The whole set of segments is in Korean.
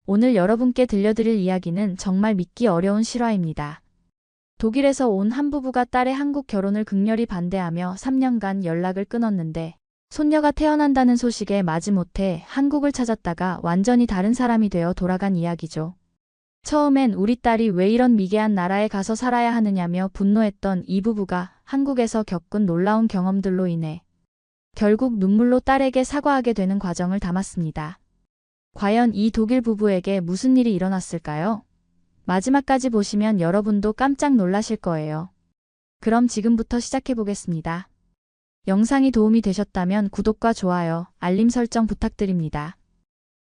오늘 여러분께 들려드릴 이야기는 정말 믿기 어려운 실화입니다. 독일에서 온 한 부부가 딸의 한국 결혼을 극렬히 반대하며 3년간 연락을 끊었는데 손녀가 태어난다는 소식에 마지못해 한국을 찾았다가 완전히 다른 사람이 되어 돌아간 이야기죠. 처음엔 우리 딸이 왜 이런 미개한 나라에 가서 살아야 하느냐며 분노했던 이 부부가 한국에서 겪은 놀라운 경험들로 인해 결국 눈물로 딸에게 사과하게 되는 과정을 담았습니다. 과연 이 독일 부부에게 무슨 일이 일어났을까요? 마지막까지 보시면 여러분도 깜짝 놀라실 거예요. 그럼 지금부터 시작해 보겠습니다. 영상이 도움이 되셨다면 구독과 좋아요, 알림 설정 부탁드립니다.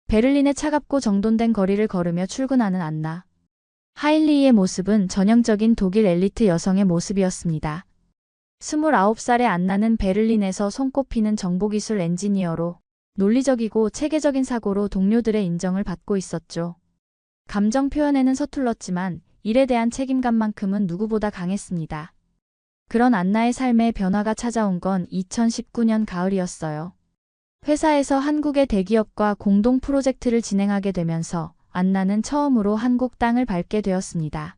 베를린의 차갑고 정돈된 거리를 걸으며 출근하는 안나. 하일리의 모습은 전형적인 독일 엘리트 여성의 모습이었습니다. 29살의 안나는 베를린에서 손꼽히는 정보기술 엔지니어로 논리적이고 체계적인 사고로 동료들의 인정을 받고 있었죠. 감정 표현에는 서툴렀지만 일에 대한 책임감만큼은 누구보다 강했습니다. 그런 안나의 삶에 변화가 찾아온 건 2019년 가을이었어요. 회사에서 한국의 대기업과 공동 프로젝트를 진행하게 되면서 안나는 처음으로 한국 땅을 밟게 되었습니다.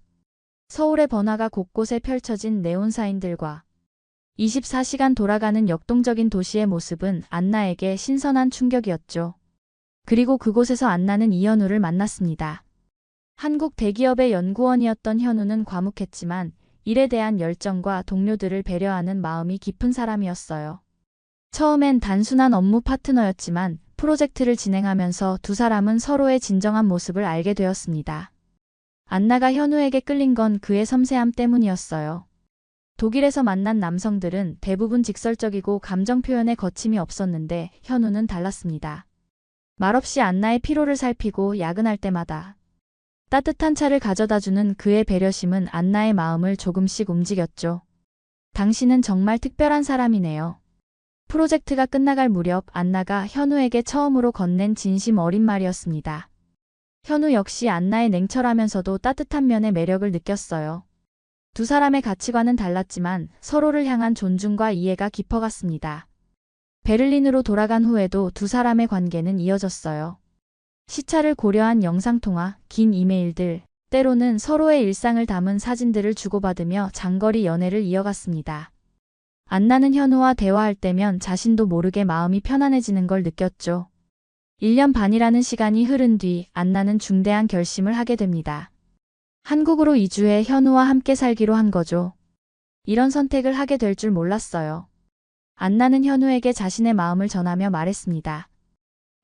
서울의 번화가 곳곳에 펼쳐진 네온사인들과 24시간 돌아가는 역동적인 도시의 모습은 안나에게 신선한 충격이었죠. 그리고 그곳에서 안나는 이현우를 만났습니다. 한국 대기업의 연구원이었던 현우는 과묵했지만 일에 대한 열정과 동료들을 배려하는 마음이 깊은 사람이었어요. 처음엔 단순한 업무 파트너였지만 프로젝트를 진행하면서 두 사람은 서로의 진정한 모습을 알게 되었습니다. 안나가 현우에게 끌린 건 그의 섬세함 때문이었어요. 독일에서 만난 남성들은 대부분 직설적이고 감정 표현에 거침이 없었는데 현우는 달랐습니다. 말없이 안나의 피로를 살피고 야근할 때마다 따뜻한 차를 가져다주는 그의 배려심은 안나의 마음을 조금씩 움직였죠. 당신은 정말 특별한 사람이네요. 프로젝트가 끝나갈 무렵 안나가 현우에게 처음으로 건넨 진심 어린 말이었습니다. 현우 역시 안나의 냉철하면서도 따뜻한 면의 매력을 느꼈어요. 두 사람의 가치관은 달랐지만 서로를 향한 존중과 이해가 깊어갔습니다. 베를린으로 돌아간 후에도 두 사람의 관계는 이어졌어요. 시차를 고려한 영상통화, 긴 이메일들, 때로는 서로의 일상을 담은 사진들을 주고받으며 장거리 연애를 이어갔습니다. 안나는 현우와 대화할 때면 자신도 모르게 마음이 편안해지는 걸 느꼈죠. 1년 반이라는 시간이 흐른 뒤 안나는 중대한 결심을 하게 됩니다. 한국으로 이주해 현우와 함께 살기로 한 거죠. 이런 선택을 하게 될 줄 몰랐어요. 안나는 현우에게 자신의 마음을 전하며 말했습니다.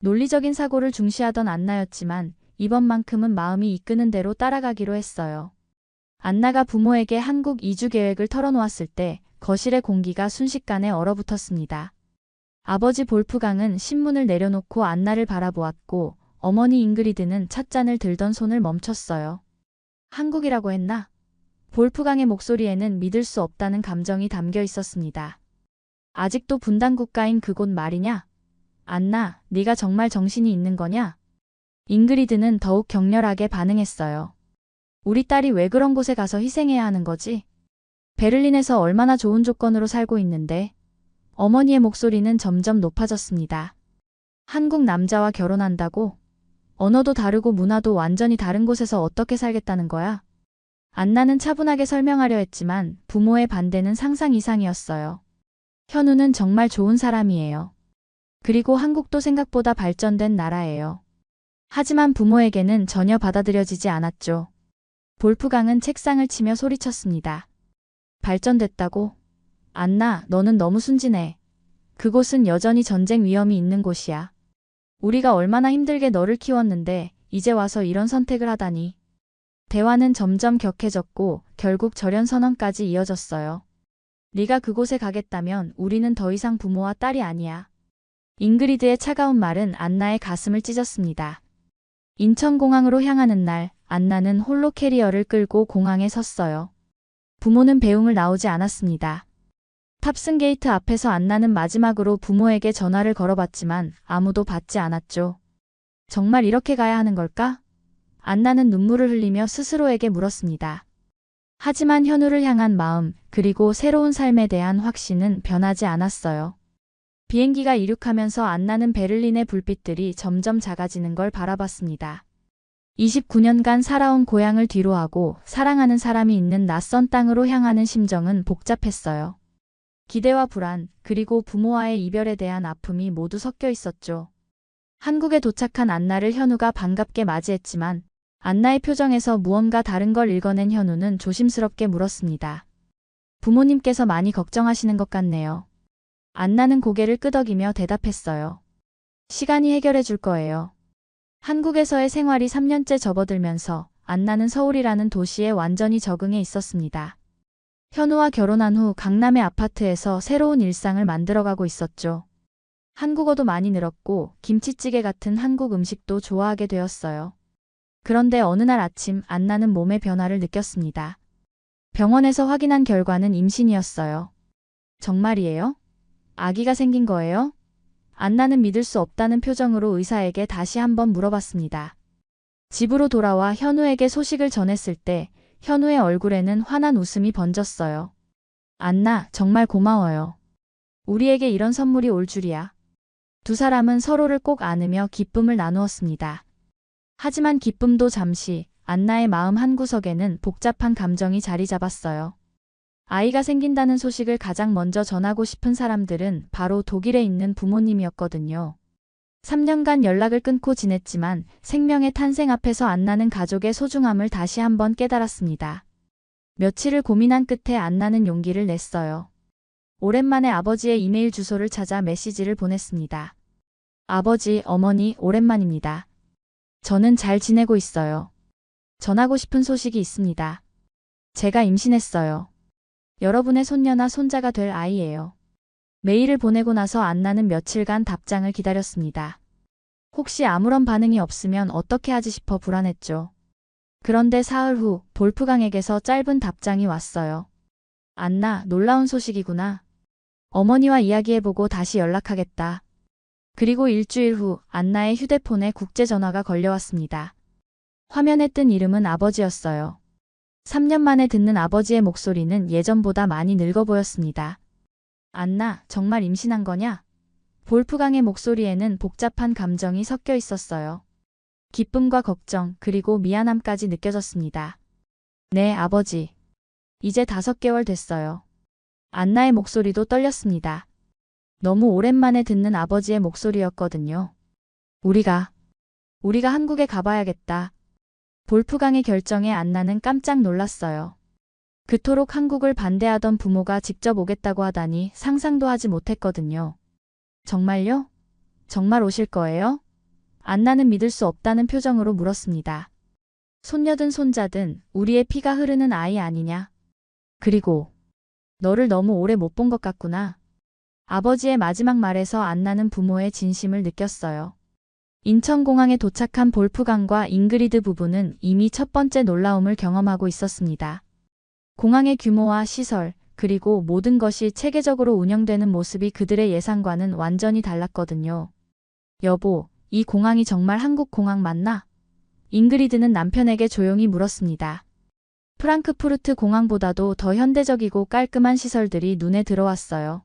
논리적인 사고를 중시하던 안나였지만 이번만큼은 마음이 이끄는 대로 따라가기로 했어요. 안나가 부모에게 한국 이주 계획을 털어놓았을 때 거실의 공기가 순식간에 얼어붙었습니다. 아버지 볼프강은 신문을 내려놓고 안나를 바라보았고 어머니 잉그리드는 찻잔을 들던 손을 멈췄어요. 한국이라고 했나? 볼프강의 목소리에는 믿을 수 없다는 감정이 담겨 있었습니다. 아직도 분단 국가인 그곳 말이냐? 안나, 네가 정말 정신이 있는 거냐? 잉그리드는 더욱 격렬하게 반응했어요. 우리 딸이 왜 그런 곳에 가서 희생해야 하는 거지? 베를린에서 얼마나 좋은 조건으로 살고 있는데? 어머니의 목소리는 점점 높아졌습니다. 한국 남자와 결혼한다고? 언어도 다르고 문화도 완전히 다른 곳에서 어떻게 살겠다는 거야? 안나는 차분하게 설명하려 했지만 부모의 반대는 상상 이상이었어요. 현우는 정말 좋은 사람이에요. 그리고 한국도 생각보다 발전된 나라예요. 하지만 부모에게는 전혀 받아들여지지 않았죠. 볼프강은 책상을 치며 소리쳤습니다. 발전됐다고? 안나, 너는 너무 순진해. 그곳은 여전히 전쟁 위험이 있는 곳이야. 우리가 얼마나 힘들게 너를 키웠는데 이제 와서 이런 선택을 하다니. 대화는 점점 격해졌고 결국 절연 선언까지 이어졌어요. 네가 그곳에 가겠다면 우리는 더 이상 부모와 딸이 아니야. 잉그리드의 차가운 말은 안나의 가슴을 찢었습니다. 인천공항으로 향하는 날, 안나는 홀로 캐리어를 끌고 공항에 섰어요. 부모는 배웅을 나오지 않았습니다. 탑승 게이트 앞에서 안나는 마지막으로 부모에게 전화를 걸어봤지만 아무도 받지 않았죠. 정말 이렇게 가야 하는 걸까? 안나는 눈물을 흘리며 스스로에게 물었습니다. 하지만 현우를 향한 마음, 그리고 새로운 삶에 대한 확신은 변하지 않았어요. 비행기가 이륙하면서 안나는 베를린의 불빛들이 점점 작아지는 걸 바라봤습니다. 29년간 살아온 고향을 뒤로하고 사랑하는 사람이 있는 낯선 땅으로 향하는 심정은 복잡했어요. 기대와 불안, 그리고 부모와의 이별에 대한 아픔이 모두 섞여 있었죠. 한국에 도착한 안나를 현우가 반갑게 맞이했지만 안나의 표정에서 무언가 다른 걸 읽어낸 현우는 조심스럽게 물었습니다. 부모님께서 많이 걱정하시는 것 같네요. 안나는 고개를 끄덕이며 대답했어요. 시간이 해결해 줄 거예요. 한국에서의 생활이 3년째 접어들면서 안나는 서울이라는 도시에 완전히 적응해 있었습니다. 현우와 결혼한 후 강남의 아파트에서 새로운 일상을 만들어가고 있었죠. 한국어도 많이 늘었고 김치찌개 같은 한국 음식도 좋아하게 되었어요. 그런데 어느 날 아침 안나는 몸의 변화를 느꼈습니다. 병원에서 확인한 결과는 임신이었어요. 정말이에요? 아기가 생긴 거예요? 안나는 믿을 수 없다는 표정으로 의사에게 다시 한번 물어봤습니다. 집으로 돌아와 현우에게 소식을 전했을 때 현우의 얼굴에는 환한 웃음이 번졌어요. 안나, 정말 고마워요. 우리에게 이런 선물이 올 줄이야. 두 사람은 서로를 꼭 안으며 기쁨을 나누었습니다. 하지만 기쁨도 잠시, 안나의 마음 한구석에는 복잡한 감정이 자리 잡았어요. 아이가 생긴다는 소식을 가장 먼저 전하고 싶은 사람들은 바로 독일에 있는 부모님이었거든요. 3년간 연락을 끊고 지냈지만 생명의 탄생 앞에서 안나는 가족의 소중함을 다시 한번 깨달았습니다. 며칠을 고민한 끝에 안나는 용기를 냈어요. 오랜만에 아버지의 이메일 주소를 찾아 메시지를 보냈습니다. 아버지, 어머니, 오랜만입니다. 저는 잘 지내고 있어요. 전하고 싶은 소식이 있습니다. 제가 임신했어요. 여러분의 손녀나 손자가 될 아이예요. 메일을 보내고 나서 안나는 며칠간 답장을 기다렸습니다. 혹시 아무런 반응이 없으면 어떻게 하지 싶어 불안했죠. 그런데 사흘 후 볼프강에게서 짧은 답장이 왔어요. 안나, 놀라운 소식이구나. 어머니와 이야기해보고 다시 연락하겠다. 그리고 일주일 후 안나의 휴대폰에 국제전화가 걸려왔습니다. 화면에 뜬 이름은 아버지였어요. 3년 만에 듣는 아버지의 목소리는 예전보다 많이 늙어 보였습니다. 안나, 정말 임신한 거냐? 볼프강의 목소리에는 복잡한 감정이 섞여 있었어요. 기쁨과 걱정, 그리고 미안함까지 느껴졌습니다. 네, 아버지. 이제 5개월 됐어요. 안나의 목소리도 떨렸습니다. 너무 오랜만에 듣는 아버지의 목소리였거든요. 우리가 한국에 가봐야겠다. 볼프강의 결정에 안나는 깜짝 놀랐어요. 그토록 한국을 반대하던 부모가 직접 오겠다고 하다니 상상도 하지 못했거든요. 정말요? 정말 오실 거예요? 안나는 믿을 수 없다는 표정으로 물었습니다. 손녀든 손자든 우리의 피가 흐르는 아이 아니냐? 그리고 너를 너무 오래 못 본 것 같구나. 아버지의 마지막 말에서 안나는 부모의 진심을 느꼈어요. 인천공항에 도착한 볼프강과 잉그리드 부부는 이미 첫 번째 놀라움을 경험하고 있었습니다. 공항의 규모와 시설, 그리고 모든 것이 체계적으로 운영되는 모습이 그들의 예상과는 완전히 달랐거든요. 여보, 이 공항이 정말 한국 공항 맞나? 잉그리드는 남편에게 조용히 물었습니다. 프랑크푸르트 공항보다도 더 현대적이고 깔끔한 시설들이 눈에 들어왔어요.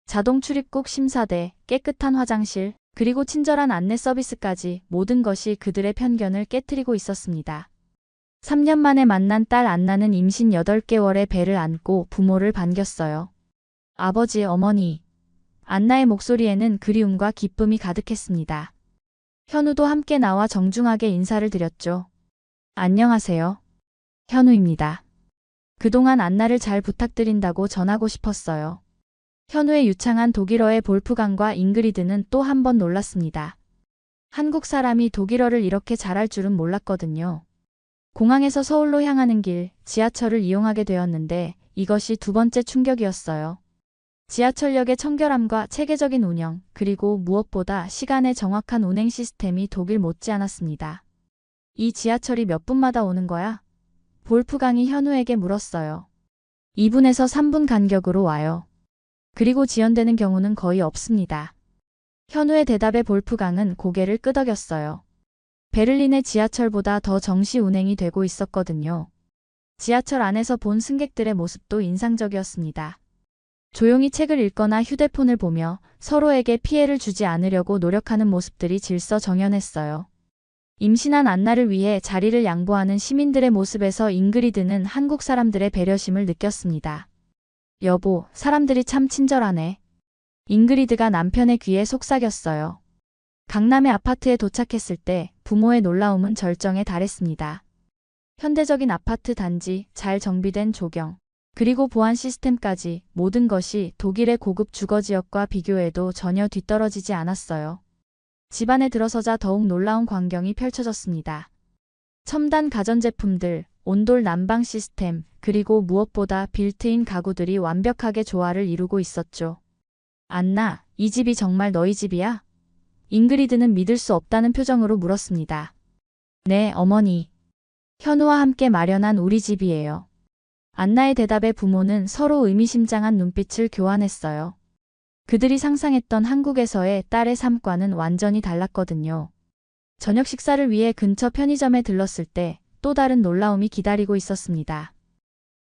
자동 출입국 심사대, 깨끗한 화장실, 그리고 친절한 안내 서비스까지 모든 것이 그들의 편견을 깨트리고 있었습니다. 3년 만에 만난 딸 안나는 임신 8개월의 배를 안고 부모를 반겼어요. 아버지, 어머니. 안나의 목소리에는 그리움과 기쁨이 가득했습니다. 현우도 함께 나와 정중하게 인사를 드렸죠. 안녕하세요. 현우입니다. 그동안 안나를 잘 부탁드린다고 전하고 싶었어요. 현우의 유창한 독일어의 볼프강과 잉그리드는 또 한 번 놀랐습니다. 한국 사람이 독일어를 이렇게 잘할 줄은 몰랐거든요. 공항에서 서울로 향하는 길, 지하철을 이용하게 되었는데 이것이 두 번째 충격이었어요. 지하철역의 청결함과 체계적인 운영, 그리고 무엇보다 시간의 정확한 운행 시스템이 독일 못지않았습니다. 이 지하철이 몇 분마다 오는 거야? 볼프강이 현우에게 물었어요. 2분에서 3분 간격으로 와요. 그리고 지연되는 경우는 거의 없습니다. 현우의 대답에 볼프강은 고개를 끄덕였어요. 베를린의 지하철보다 더 정시 운행이 되고 있었거든요. 지하철 안에서 본 승객들의 모습도 인상적이었습니다. 조용히 책을 읽거나 휴대폰을 보며 서로에게 피해를 주지 않으려고 노력하는 모습들이 질서정연했어요. 임신한 안나를 위해 자리를 양보하는 시민들의 모습에서 잉그리드는 한국 사람들의 배려심을 느꼈습니다. 여보, 사람들이 참 친절하네. 잉그리드가 남편의 귀에 속삭였어요. 강남의 아파트에 도착했을 때 부모의 놀라움은 절정에 달했습니다. 현대적인 아파트 단지, 잘 정비된 조경, 그리고 보안 시스템까지 모든 것이 독일의 고급 주거지역과 비교해도 전혀 뒤떨어지지 않았어요. 집 안에 들어서자 더욱 놀라운 광경이 펼쳐졌습니다. 첨단 가전제품들, 온돌 난방 시스템, 그리고 무엇보다 빌트인 가구들이 완벽하게 조화를 이루고 있었죠. 안나, 이 집이 정말 너희 집이야? 잉그리드는 믿을 수 없다는 표정으로 물었습니다. 네, 어머니. 현우와 함께 마련한 우리 집이에요. 안나의 대답에 부모는 서로 의미심장한 눈빛을 교환했어요. 그들이 상상했던 한국에서의 딸의 삶과는 완전히 달랐거든요. 저녁 식사를 위해 근처 편의점에 들렀을 때 또 다른 놀라움이 기다리고 있었습니다.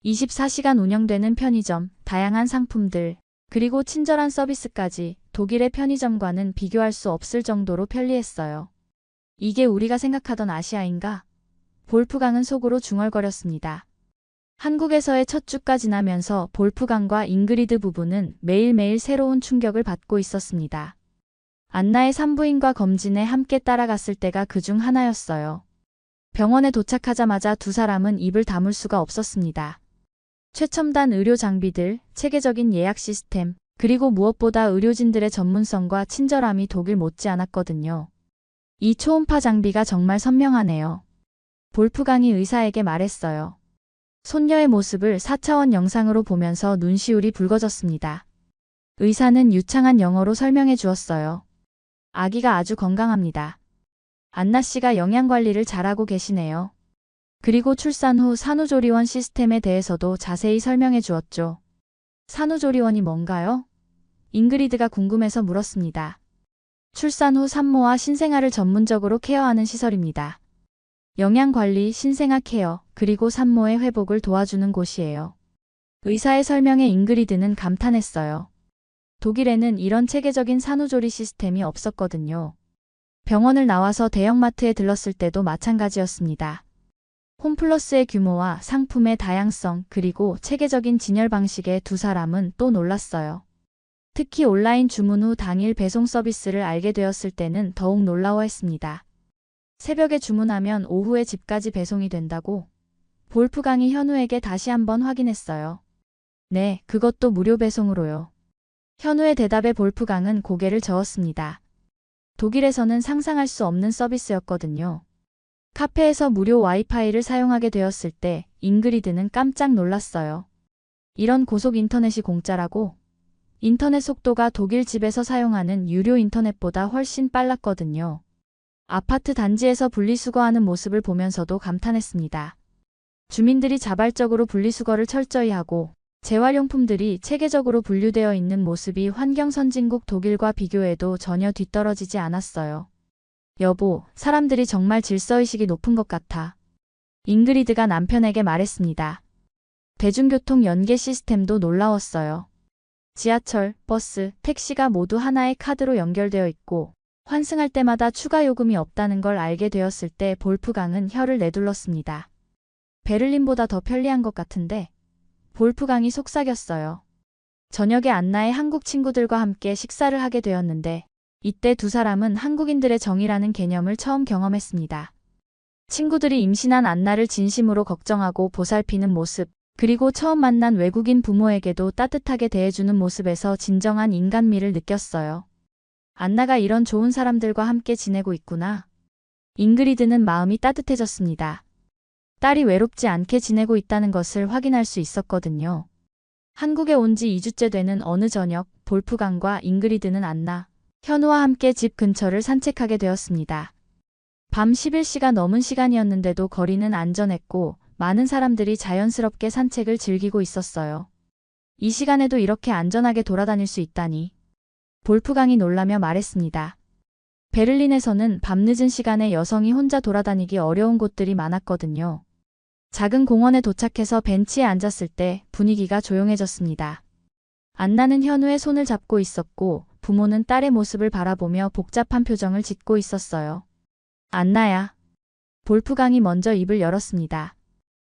24시간 운영되는 편의점, 다양한 상품들, 그리고 친절한 서비스까지 독일의 편의점과는 비교할 수 없을 정도로 편리했어요. 이게 우리가 생각하던 아시아인가? 볼프강은 속으로 중얼거렸습니다. 한국에서의 첫 주가 지나면서 볼프강과 잉그리드 부부는 매일매일 새로운 충격을 받고 있었습니다. 안나의 산부인과 검진에 함께 따라갔을 때가 그중 하나였어요. 병원에 도착하자마자 두 사람은 입을 다물 수가 없었습니다. 최첨단 의료 장비들, 체계적인 예약 시스템, 그리고 무엇보다 의료진들의 전문성과 친절함이 독일 못지않았거든요. 이 초음파 장비가 정말 선명하네요. 볼프강이 의사에게 말했어요. 손녀의 모습을 4차원 영상으로 보면서 눈시울이 붉어졌습니다. 의사는 유창한 영어로 설명해 주었어요. 아기가 아주 건강합니다. 안나 씨가 영양관리를 잘하고 계시네요. 그리고 출산 후 산후조리원 시스템에 대해서도 자세히 설명해 주었죠. 산후조리원이 뭔가요? 잉그리드가 궁금해서 물었습니다. 출산 후 산모와 신생아를 전문적으로 케어하는 시설입니다. 영양관리, 신생아 케어, 그리고 산모의 회복을 도와주는 곳이에요. 의사의 설명에 잉그리드는 감탄했어요. 독일에는 이런 체계적인 산후조리 시스템이 없었거든요. 병원을 나와서 대형마트에 들렀을 때도 마찬가지였습니다. 홈플러스의 규모와 상품의 다양성, 그리고 체계적인 진열 방식에 두 사람은 또 놀랐어요. 특히 온라인 주문 후 당일 배송 서비스를 알게 되었을 때는 더욱 놀라워했습니다. 새벽에 주문하면 오후에 집까지 배송이 된다고? 볼프강이 현우에게 다시 한번 확인했어요. 네, 그것도 무료 배송으로요. 현우의 대답에 볼프강은 고개를 저었습니다. 독일에서는 상상할 수 없는 서비스였거든요. 카페에서 무료 와이파이를 사용하게 되었을 때 잉그리드는 깜짝 놀랐어요. 이런 고속 인터넷이 공짜라고? 인터넷 속도가 독일 집에서 사용하는 유료 인터넷보다 훨씬 빨랐거든요. 아파트 단지에서 분리수거하는 모습을 보면서도 감탄했습니다. 주민들이 자발적으로 분리수거를 철저히 하고 재활용품들이 체계적으로 분류되어 있는 모습이 환경 선진국 독일과 비교해도 전혀 뒤떨어지지 않았어요. 여보, 사람들이 정말 질서의식이 높은 것 같아. 잉그리드가 남편에게 말했습니다. 대중교통 연계 시스템도 놀라웠어요. 지하철, 버스, 택시가 모두 하나의 카드로 연결되어 있고 환승할 때마다 추가 요금이 없다는 걸 알게 되었을 때 볼프강은 혀를 내둘렀습니다. 베를린보다 더 편리한 것 같은데? 볼프강이 속삭였어요. 저녁에 안나의 한국 친구들과 함께 식사를 하게 되었는데 이때 두 사람은 한국인들의 정이라는 개념을 처음 경험했습니다. 친구들이 임신한 안나를 진심으로 걱정하고 보살피는 모습, 그리고 처음 만난 외국인 부모에게도 따뜻하게 대해주는 모습에서 진정한 인간미를 느꼈어요. 안나가 이런 좋은 사람들과 함께 지내고 있구나. 잉그리드는 마음이 따뜻해졌습니다. 딸이 외롭지 않게 지내고 있다는 것을 확인할 수 있었거든요. 한국에 온 지 2주째 되는 어느 저녁, 볼프강과 잉그리드는 안나, 현우와 함께 집 근처를 산책하게 되었습니다. 밤 11시가 넘은 시간이었는데도 거리는 안전했고 많은 사람들이 자연스럽게 산책을 즐기고 있었어요. 이 시간에도 이렇게 안전하게 돌아다닐 수 있다니. 볼프강이 놀라며 말했습니다. 베를린에서는 밤늦은 시간에 여성이 혼자 돌아다니기 어려운 곳들이 많았거든요. 작은 공원에 도착해서 벤치에 앉았을 때 분위기가 조용해졌습니다. 안나는 현우의 손을 잡고 있었고 부모는 딸의 모습을 바라보며 복잡한 표정을 짓고 있었어요. 안나야, 볼프강이 먼저 입을 열었습니다.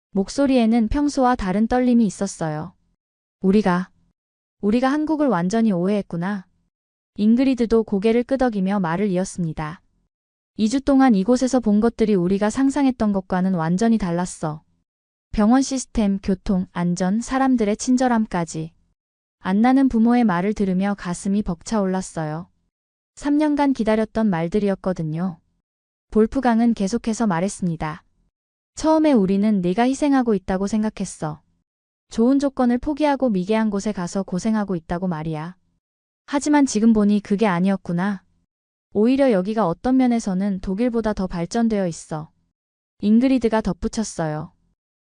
목소리에는 평소와 다른 떨림이 있었어요. 우리가 한국을 완전히 오해했구나. 잉그리드도 고개를 끄덕이며 말을 이었습니다. 2주 동안 이곳에서 본 것들이 우리가 상상했던 것과는 완전히 달랐어. 병원 시스템, 교통, 안전, 사람들의 친절함까지. 안나는 부모의 말을 들으며 가슴이 벅차올랐어요. 3년간 기다렸던 말들이었거든요. 볼프강은 계속해서 말했습니다. 처음에 우리는 네가 희생하고 있다고 생각했어. 좋은 조건을 포기하고 미개한 곳에 가서 고생하고 있다고 말이야. 하지만 지금 보니 그게 아니었구나. 오히려 여기가 어떤 면에서는 독일보다 더 발전되어 있어. 잉그리드가 덧붙였어요.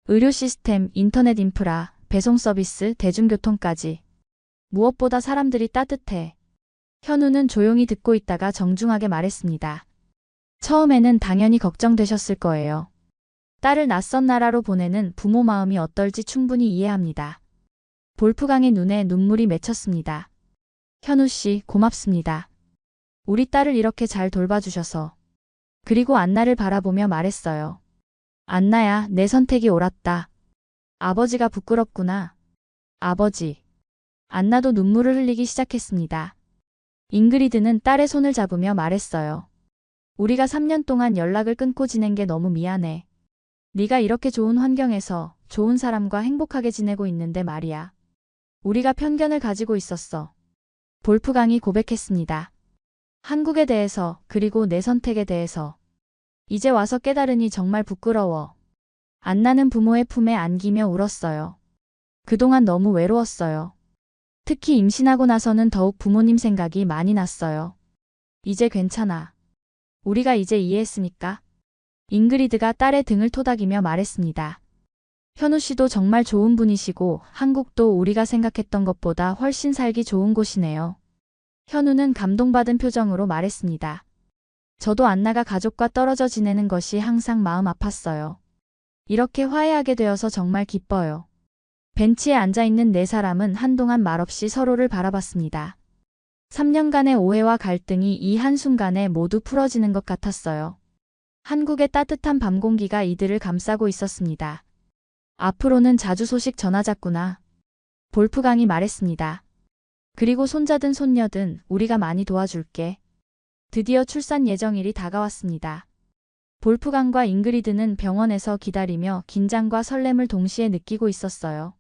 의료 시스템, 인터넷 인프라, 배송 서비스, 대중교통까지. 무엇보다 사람들이 따뜻해. 현우는 조용히 듣고 있다가 정중하게 말했습니다. 처음에는 당연히 걱정되셨을 거예요. 딸을 낯선 나라로 보내는 부모 마음이 어떨지 충분히 이해합니다. 볼프강의 눈에 눈물이 맺혔습니다. 현우 씨, 고맙습니다. 우리 딸을 이렇게 잘 돌봐주셔서. 그리고 안나를 바라보며 말했어요. 안나야, 내 선택이 옳았다. 아버지가 부끄럽구나. 아버지. 안나도 눈물을 흘리기 시작했습니다. 잉그리드는 딸의 손을 잡으며 말했어요. 우리가 3년 동안 연락을 끊고 지낸 게 너무 미안해. 네가 이렇게 좋은 환경에서 좋은 사람과 행복하게 지내고 있는데 말이야. 우리가 편견을 가지고 있었어. 볼프강이 고백했습니다. 한국에 대해서, 그리고 내 선택에 대해서. 이제 와서 깨달으니 정말 부끄러워. 안나는 부모의 품에 안기며 울었어요. 그동안 너무 외로웠어요. 특히 임신하고 나서는 더욱 부모님 생각이 많이 났어요. 이제 괜찮아. 우리가 이제 이해했으니까. 잉그리드가 딸의 등을 토닥이며 말했습니다. 현우 씨도 정말 좋은 분이시고 한국도 우리가 생각했던 것보다 훨씬 살기 좋은 곳이네요. 현우는 감동받은 표정으로 말했습니다. 저도 안나가 가족과 떨어져 지내는 것이 항상 마음 아팠어요. 이렇게 화해하게 되어서 정말 기뻐요. 벤치에 앉아있는 네 사람은 한동안 말없이 서로를 바라봤습니다. 3년간의 오해와 갈등이 이 한순간에 모두 풀어지는 것 같았어요. 한국의 따뜻한 밤 공기가 이들을 감싸고 있었습니다. 앞으로는 자주 소식 전하자꾸나. 볼프강이 말했습니다. 그리고 손자든 손녀든 우리가 많이 도와줄게. 드디어 출산 예정일이 다가왔습니다. 볼프강과 잉그리드는 병원에서 기다리며 긴장과 설렘을 동시에 느끼고 있었어요.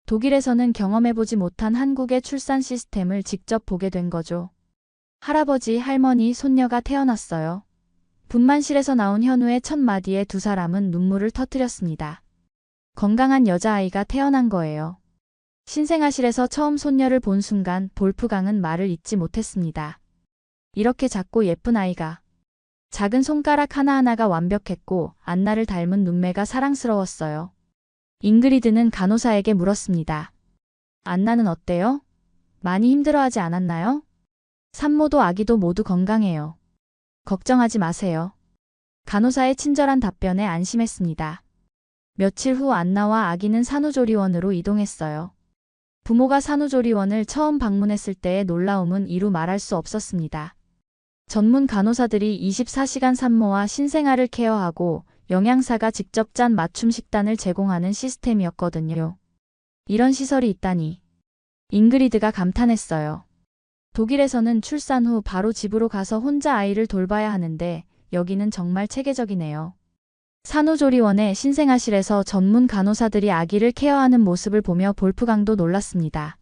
독일에서는 경험해보지 못한 한국의 출산 시스템을 직접 보게 된 거죠. 할아버지, 할머니, 손녀가 태어났어요. 분만실에서 나온 현우의 첫 마디에 두 사람은 눈물을 터뜨렸습니다. 건강한 여자아이가 태어난 거예요. 신생아실에서 처음 손녀를 본 순간 볼프강은 말을 잇지 못했습니다. 이렇게 작고 예쁜 아이가. 작은 손가락 하나하나가 완벽했고 안나를 닮은 눈매가 사랑스러웠어요. 잉그리드는 간호사에게 물었습니다. 안나는 어때요? 많이 힘들어하지 않았나요? 산모도 아기도 모두 건강해요. 걱정하지 마세요. 간호사의 친절한 답변에 안심했습니다. 며칠 후 안나와 아기는 산후조리원으로 이동했어요. 부모가 산후조리원을 처음 방문했을 때의 놀라움은 이루 말할 수 없었습니다. 전문 간호사들이 24시간 산모와 신생아를 케어하고 영양사가 직접 짠 맞춤 식단을 제공하는 시스템이었거든요. 이런 시설이 있다니. 잉그리드가 감탄했어요. 독일에서는 출산 후 바로 집으로 가서 혼자 아이를 돌봐야 하는데 여기는 정말 체계적이네요. 산후조리원의 신생아실에서 전문 간호사들이 아기를 케어하는 모습을 보며 볼프강도 놀랐습니다.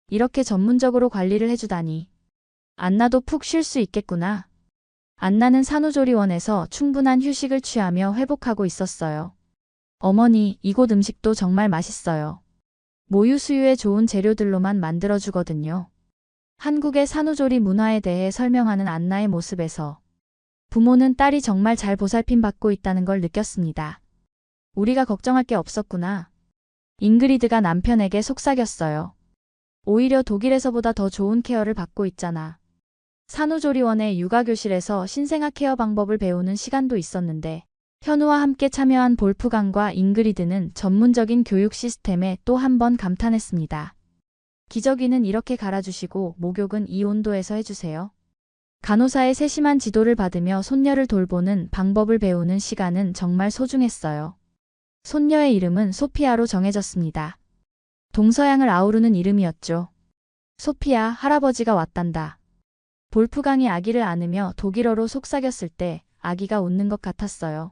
이렇게 전문적으로 관리를 해주다니. 안나도 푹 쉴 수 있겠구나. 안나는 산후조리원에서 충분한 휴식을 취하며 회복하고 있었어요. 어머니, 이곳 음식도 정말 맛있어요. 모유 수유에 좋은 재료들로만 만들어주거든요. 한국의 산후조리 문화에 대해 설명하는 안나의 모습에서 부모는 딸이 정말 잘 보살핌받고 있다는 걸 느꼈습니다. 우리가 걱정할 게 없었구나. 잉그리드가 남편에게 속삭였어요. 오히려 독일에서보다 더 좋은 케어를 받고 있잖아. 산후조리원의 육아교실에서 신생아 케어 방법을 배우는 시간도 있었는데 현우와 함께 참여한 볼프강과 잉그리드는 전문적인 교육 시스템에 또 한 번 감탄했습니다. 기저귀는 이렇게 갈아주시고 목욕은 이 온도에서 해주세요. 간호사의 세심한 지도를 받으며 손녀를 돌보는 방법을 배우는 시간은 정말 소중했어요. 손녀의 이름은 소피아로 정해졌습니다. 동서양을 아우르는 이름이었죠. 소피아, 할아버지가 왔단다. 볼프강이 아기를 안으며 독일어로 속삭였을 때 아기가 웃는 것 같았어요.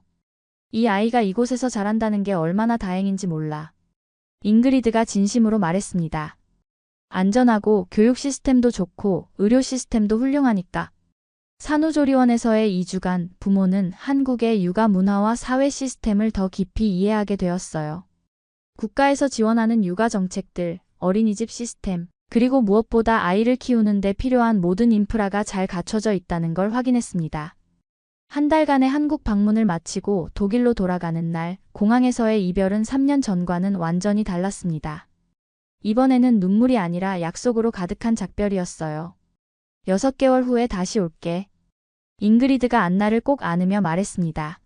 이 아이가 이곳에서 자란다는 게 얼마나 다행인지 몰라. 잉그리드가 진심으로 말했습니다. 안전하고 교육 시스템도 좋고 의료 시스템도 훌륭하니까. 산후조리원에서의 2주간 부모는 한국의 육아 문화와 사회 시스템을 더 깊이 이해하게 되었어요. 국가에서 지원하는 육아 정책들, 어린이집 시스템, 그리고 무엇보다 아이를 키우는 데 필요한 모든 인프라가 잘 갖춰져 있다는 걸 확인했습니다. 한 달간의 한국 방문을 마치고 독일로 돌아가는 날, 공항에서의 이별은 3년 전과는 완전히 달랐습니다. 이번에는 눈물이 아니라 약속으로 가득한 작별이었어요. 6개월 후에 다시 올게. 잉그리드가 안나를 꼭 안으며 말했습니다.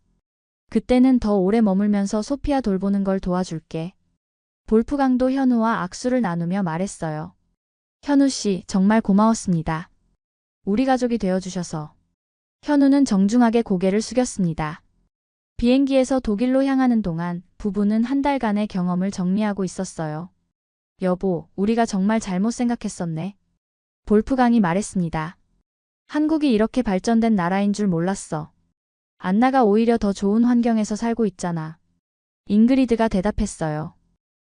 그때는 더 오래 머물면서 소피아 돌보는 걸 도와줄게. 볼프강도 현우와 악수를 나누며 말했어요. 현우 씨, 정말 고마웠습니다. 우리 가족이 되어주셔서. 현우는 정중하게 고개를 숙였습니다. 비행기에서 독일로 향하는 동안 부부는 한 달간의 경험을 정리하고 있었어요. 여보, 우리가 정말 잘못 생각했었네. 볼프강이 말했습니다. 한국이 이렇게 발전된 나라인 줄 몰랐어. 안나가 오히려 더 좋은 환경에서 살고 있잖아. 잉그리드가 대답했어요.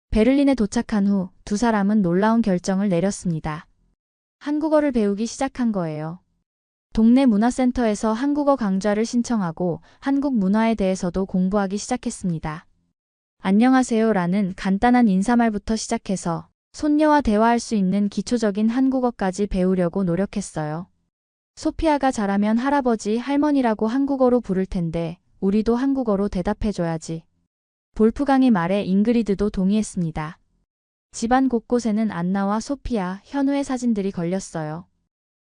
베를린에 도착한 후 두 사람은 놀라운 결정을 내렸습니다. 한국어를 배우기 시작한 거예요. 동네 문화센터에서 한국어 강좌를 신청하고 한국 문화에 대해서도 공부하기 시작했습니다. 안녕하세요라는 간단한 인사말부터 시작해서 손녀와 대화할 수 있는 기초적인 한국어까지 배우려고 노력했어요. 소피아가 자라면 할아버지, 할머니라고 한국어로 부를 텐데 우리도 한국어로 대답해줘야지. 볼프강의 말에 잉그리드도 동의했습니다. 집안 곳곳에는 안나와 소피아, 현우의 사진들이 걸렸어요.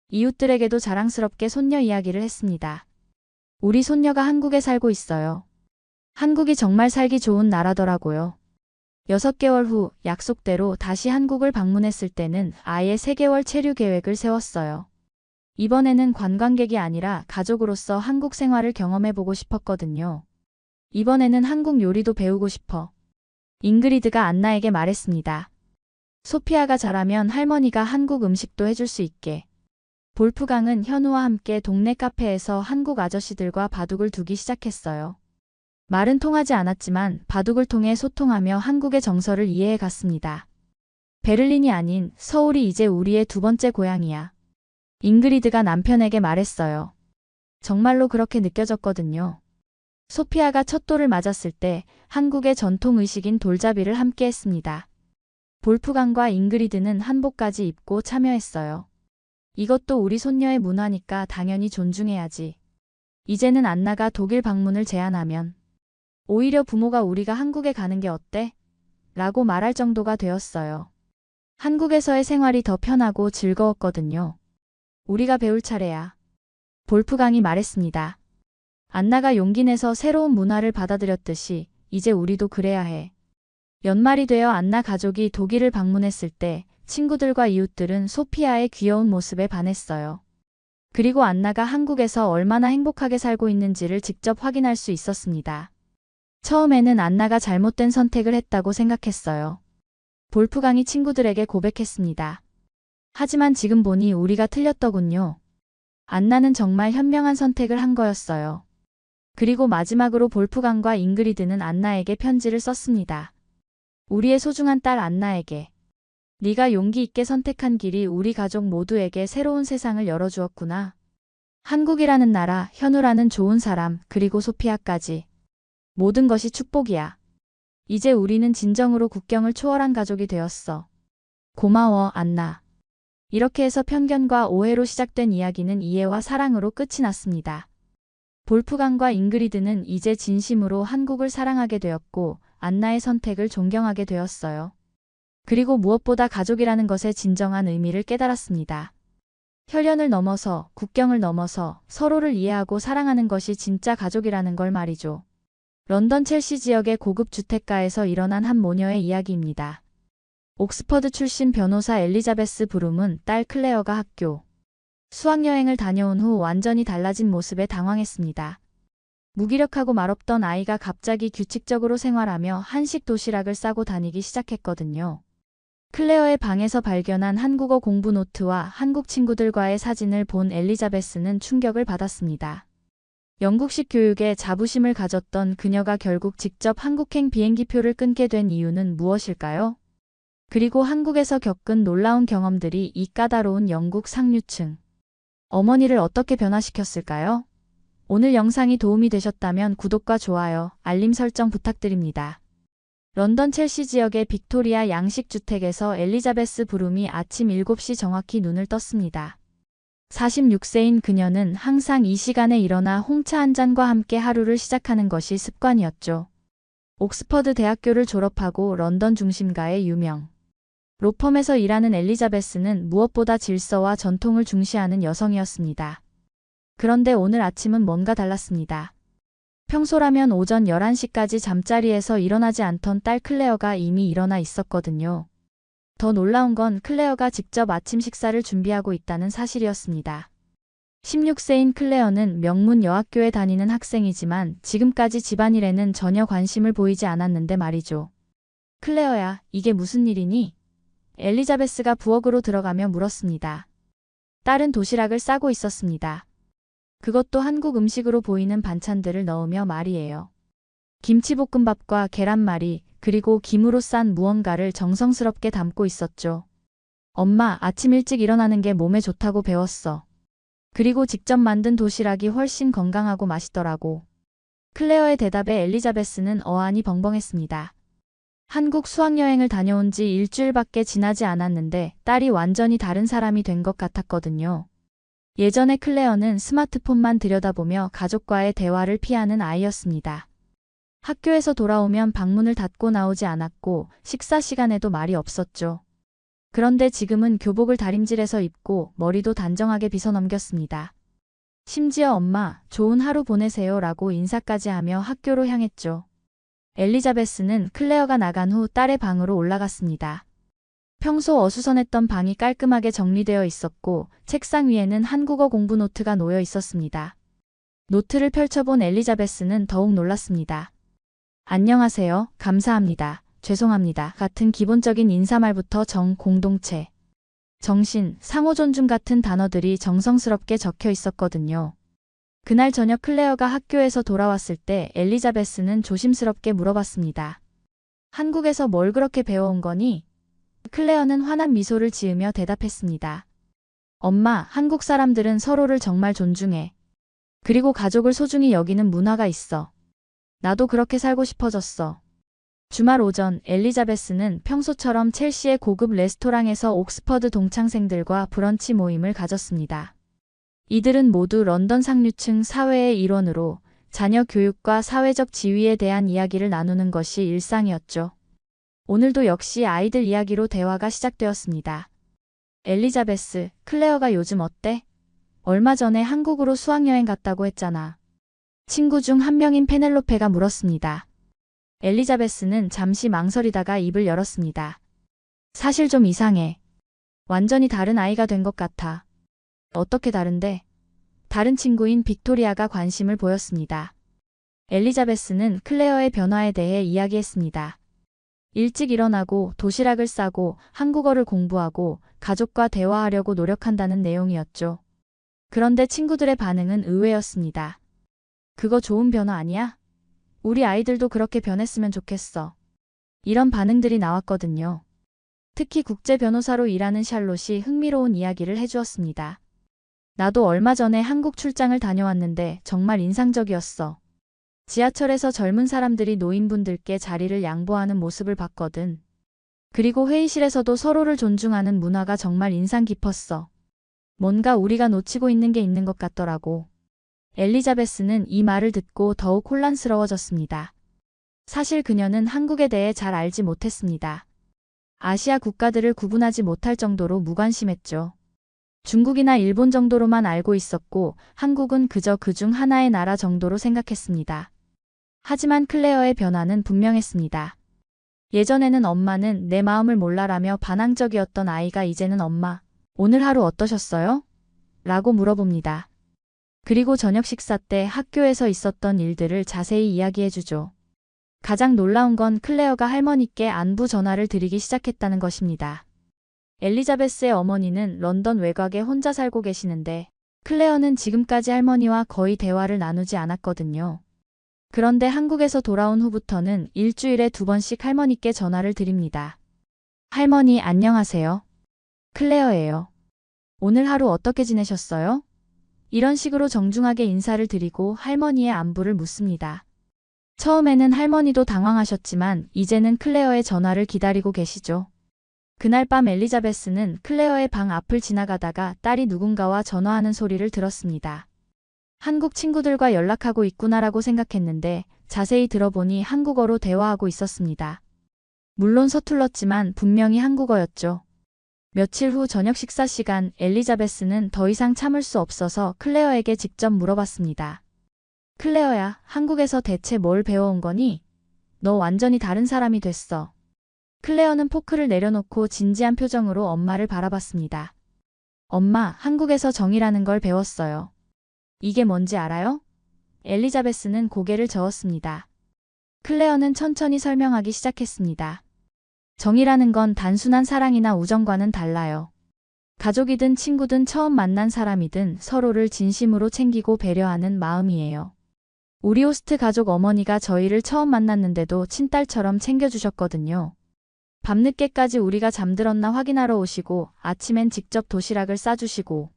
이웃들에게도 자랑스럽게 손녀 이야기를 했습니다. 우리 손녀가 한국에 살고 있어요. 한국이 정말 살기 좋은 나라더라고요. 6개월 후 약속대로 다시 한국을 방문했을 때는 아예 3개월 체류 계획을 세웠어요. 이번에는 관광객이 아니라 가족으로서 한국 생활을 경험해보고 싶었거든요. 이번에는 한국 요리도 배우고 싶어. 잉그리드가 안나에게 말했습니다. 소피아가 자라면 할머니가 한국 음식도 해줄 수 있게. 볼프강은 현우와 함께 동네 카페에서 한국 아저씨들과 바둑을 두기 시작했어요. 말은 통하지 않았지만 바둑을 통해 소통하며 한국의 정서를 이해해 갔습니다. 베를린이 아닌 서울이 이제 우리의 두 번째 고향이야. 잉그리드가 남편에게 말했어요. 정말로 그렇게 느껴졌거든요. 소피아가 첫 돌을 맞았을 때 한국의 전통 의식인 돌잡이를 함께 했습니다. 볼프강과 잉그리드는 한복까지 입고 참여했어요. 이것도 우리 손녀의 문화니까 당연히 존중해야지. 이제는 안나가 독일 방문을 제안하면 오히려 부모가 우리가 한국에 가는 게 어때? 라고 말할 정도가 되었어요. 한국에서의 생활이 더 편하고 즐거웠거든요. 우리가 배울 차례야. 볼프강이 말했습니다. 안나가 용기 내서 새로운 문화를 받아들였듯이 이제 우리도 그래야 해. 연말이 되어 안나 가족이 독일을 방문했을 때 친구들과 이웃들은 소피아의 귀여운 모습에 반했어요. 그리고 안나가 한국에서 얼마나 행복하게 살고 있는지를 직접 확인할 수 있었습니다. 처음에는 안나가 잘못된 선택을 했다고 생각했어요. 볼프강이 친구들에게 고백했습니다. 하지만 지금 보니 우리가 틀렸더군요. 안나는 정말 현명한 선택을 한 거였어요. 그리고 마지막으로 볼프강과 잉그리드는 안나에게 편지를 썼습니다. 우리의 소중한 딸 안나에게. 네가 용기 있게 선택한 길이 우리 가족 모두에게 새로운 세상을 열어주었구나. 한국이라는 나라, 현우라는 좋은 사람, 그리고 소피아까지. 모든 것이 축복이야. 이제 우리는 진정으로 국경을 초월한 가족이 되었어. 고마워, 안나. 이렇게 해서 편견과 오해로 시작된 이야기는 이해와 사랑으로 끝이 났습니다. 볼프강과 잉그리드는 이제 진심으로 한국을 사랑하게 되었고 안나의 선택을 존경하게 되었어요. 그리고 무엇보다 가족이라는 것의 진정한 의미를 깨달았습니다. 혈연을 넘어서, 국경을 넘어서 서로를 이해하고 사랑하는 것이 진짜 가족이라는 걸 말이죠. 런던 첼시 지역의 고급 주택가에서 일어난 한 모녀의 이야기입니다. 옥스퍼드 출신 변호사 엘리자베스 브룸은 딸 클레어가 학교 수학여행을 다녀온 후 완전히 달라진 모습에 당황했습니다. 무기력하고 말없던 아이가 갑자기 규칙적으로 생활하며 한식 도시락을 싸고 다니기 시작했거든요. 클레어의 방에서 발견한 한국어 공부 노트와 한국 친구들과의 사진을 본 엘리자베스는 충격을 받았습니다. 영국식 교육에 자부심을 가졌던 그녀가 결국 직접 한국행 비행기표를 끊게 된 이유는 무엇일까요? 그리고 한국에서 겪은 놀라운 경험들이 이 까다로운 영국 상류층 어머니를 어떻게 변화시켰을까요? 오늘 영상이 도움이 되셨다면 구독과 좋아요, 알림 설정 부탁드립니다. 런던 첼시 지역의 빅토리아 양식주택에서 엘리자베스 브룸이 아침 7시 정확히 눈을 떴습니다. 46세인 그녀는 항상 이 시간에 일어나 홍차 한 잔과 함께 하루를 시작하는 것이 습관이었죠. 옥스퍼드 대학교를 졸업하고 런던 중심가의 유명 로펌에서 일하는 엘리자베스는 무엇보다 질서와 전통을 중시하는 여성이었습니다. 그런데 오늘 아침은 뭔가 달랐습니다. 평소라면 오전 11시까지 잠자리에서 일어나지 않던 딸 클레어가 이미 일어나 있었거든요. 더 놀라운 건 클레어가 직접 아침 식사를 준비하고 있다는 사실이었습니다. 16세인 클레어는 명문 여학교에 다니는 학생이지만 지금까지 집안일에는 전혀 관심을 보이지 않았는데 말이죠. 클레어야, 이게 무슨 일이니? 엘리자베스가 부엌으로 들어가며 물었습니다. 딸은 도시락을 싸고 있었습니다. 그것도 한국 음식으로 보이는 반찬들을 넣으며 말이에요. 김치볶음밥과 계란말이, 그리고 김으로 싼 무언가를 정성스럽게 담고 있었죠. 엄마, 아침 일찍 일어나는 게 몸에 좋다고 배웠어. 그리고 직접 만든 도시락이 훨씬 건강하고 맛있더라고. 클레어의 대답에 엘리자베스는 어안이 벙벙했습니다. 한국 수학여행을 다녀온 지 일주일밖에 지나지 않았는데 딸이 완전히 다른 사람이 된 것 같았거든요. 예전에 클레어는 스마트폰만 들여다보며 가족과의 대화를 피하는 아이였습니다. 학교에서 돌아오면 방문을 닫고 나오지 않았고 식사 시간에도 말이 없었죠. 그런데 지금은 교복을 다림질해서 입고 머리도 단정하게 빗어넘겼습니다. 심지어 엄마, 좋은 하루 보내세요 라고 인사까지 하며 학교로 향했죠. 엘리자베스는 클레어가 나간 후 딸의 방으로 올라갔습니다. 평소 어수선했던 방이 깔끔하게 정리되어 있었고 책상 위에는 한국어 공부 노트가 놓여 있었습니다. 노트를 펼쳐본 엘리자베스는 더욱 놀랐습니다. 안녕하세요, 감사합니다, 죄송합니다 같은 기본적인 인사말부터 공동체, 정신, 상호 존중 같은 단어들이 정성스럽게 적혀 있었거든요. 그날 저녁 클레어가 학교에서 돌아왔을 때 엘리자베스는 조심스럽게 물어봤습니다. 한국에서 뭘 그렇게 배워온 거니? 클레어는 환한 미소를 지으며 대답했습니다. 엄마, 한국 사람들은 서로를 정말 존중해. 그리고 가족을 소중히 여기는 문화가 있어. 나도 그렇게 살고 싶어졌어. 주말 오전 엘리자베스는 평소처럼 첼시의 고급 레스토랑에서 옥스퍼드 동창생들과 브런치 모임을 가졌습니다. 이들은 모두 런던 상류층 사회의 일원으로 자녀 교육과 사회적 지위에 대한 이야기를 나누는 것이 일상이었죠. 오늘도 역시 아이들 이야기로 대화가 시작되었습니다. 엘리자베스, 클레어가 요즘 어때? 얼마 전에 한국으로 수학여행 갔다고 했잖아. 친구 중 한 명인 페넬로페가 물었습니다. 엘리자베스는 잠시 망설이다가 입을 열었습니다. 사실 좀 이상해. 완전히 다른 아이가 된 것 같아. 어떻게 다른데? 다른 친구인 빅토리아가 관심을 보였습니다. 엘리자베스는 클레어의 변화에 대해 이야기했습니다. 일찍 일어나고 도시락을 싸고 한국어를 공부하고 가족과 대화하려고 노력한다는 내용이었죠. 그런데 친구들의 반응은 의외였습니다. 그거 좋은 변화 아니야? 우리 아이들도 그렇게 변했으면 좋겠어. 이런 반응들이 나왔거든요. 특히 국제 변호사로 일하는 샬롯이 흥미로운 이야기를 해주었습니다. 나도 얼마 전에 한국 출장을 다녀왔는데 정말 인상적이었어. 지하철에서 젊은 사람들이 노인분들께 자리를 양보하는 모습을 봤거든. 그리고 회의실에서도 서로를 존중하는 문화가 정말 인상 깊었어. 뭔가 우리가 놓치고 있는 게 있는 것 같더라고. 엘리자베스는 이 말을 듣고 더욱 혼란스러워졌습니다. 사실 그녀는 한국에 대해 잘 알지 못했습니다. 아시아 국가들을 구분하지 못할 정도로 무관심했죠. 중국이나 일본 정도로만 알고 있었고 한국은 그저 그중 하나의 나라 정도로 생각했습니다. 하지만 클레어의 변화는 분명했습니다. 예전에는 엄마는 내 마음을 몰라라며 반항적이었던 아이가 이제는 엄마, 오늘 하루 어떠셨어요? 라고 물어봅니다. 그리고 저녁 식사 때 학교에서 있었던 일들을 자세히 이야기해주죠. 가장 놀라운 건 클레어가 할머니께 안부 전화를 드리기 시작했다는 것입니다. 엘리자베스의 어머니는 런던 외곽에 혼자 살고 계시는데 클레어는 지금까지 할머니와 거의 대화를 나누지 않았거든요. 그런데 한국에서 돌아온 후부터는 일주일에 2번씩 할머니께 전화를 드립니다. 할머니 안녕하세요. 클레어예요. 오늘 하루 어떻게 지내셨어요? 이런 식으로 정중하게 인사를 드리고 할머니의 안부를 묻습니다. 처음에는 할머니도 당황하셨지만 이제는 클레어의 전화를 기다리고 계시죠. 그날 밤 엘리자베스는 클레어의 방 앞을 지나가다가 딸이 누군가와 전화하는 소리를 들었습니다. 한국 친구들과 연락하고 있구나라고 생각했는데 자세히 들어보니 한국어로 대화하고 있었습니다. 물론 서툴렀지만 분명히 한국어였죠. 며칠 후 저녁 식사 시간 엘리자베스는 더 이상 참을 수 없어서 클레어에게 직접 물어봤습니다. 클레어야, 한국에서 대체 뭘 배워온 거니? 너 완전히 다른 사람이 됐어. 클레어는 포크를 내려놓고 진지한 표정으로 엄마를 바라봤습니다. 엄마, 한국에서 정이라는 걸 배웠어요. 이게 뭔지 알아요? 엘리자베스는 고개를 저었습니다. 클레어는 천천히 설명하기 시작했습니다. 정이라는 건 단순한 사랑이나 우정과는 달라요. 가족이든 친구든 처음 만난 사람이든 서로를 진심으로 챙기고 배려하는 마음이에요. 우리 호스트 가족 어머니가 저희를 처음 만났는데도 친딸처럼 챙겨주셨거든요. 밤늦게까지 우리가 잠들었나 확인하러 오시고 아침엔 직접 도시락을 싸주시고.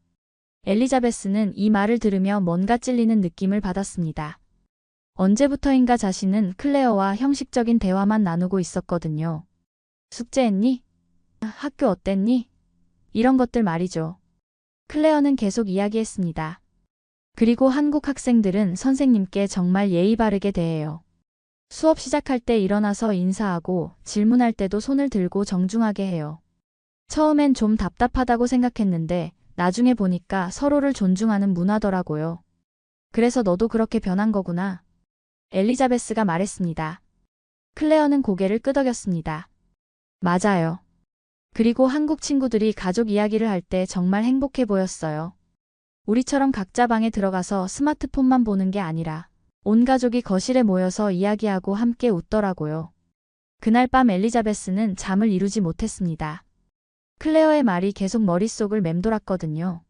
엘리자베스는 이 말을 들으며 뭔가 찔리는 느낌을 받았습니다. 언제부터인가 자신은 클레어와 형식적인 대화만 나누고 있었거든요. 숙제했니? 학교 어땠니? 이런 것들 말이죠. 클레어는 계속 이야기했습니다. 그리고 한국 학생들은 선생님께 정말 예의 바르게 대해요. 수업 시작할 때 일어나서 인사하고 질문할 때도 손을 들고 정중하게 해요. 처음엔 좀 답답하다고 생각했는데 나중에 보니까 서로를 존중하는 문화더라고요. 그래서 너도 그렇게 변한 거구나. 엘리자베스가 말했습니다. 클레어는 고개를 끄덕였습니다. 맞아요. 그리고 한국 친구들이 가족 이야기를 할 때 정말 행복해 보였어요. 우리처럼 각자 방에 들어가서 스마트폰만 보는 게 아니라 온 가족이 거실에 모여서 이야기하고 함께 웃더라고요. 그날 밤 엘리자베스는 잠을 이루지 못했습니다. 클레어의 말이 계속 머릿속을 맴돌았거든요.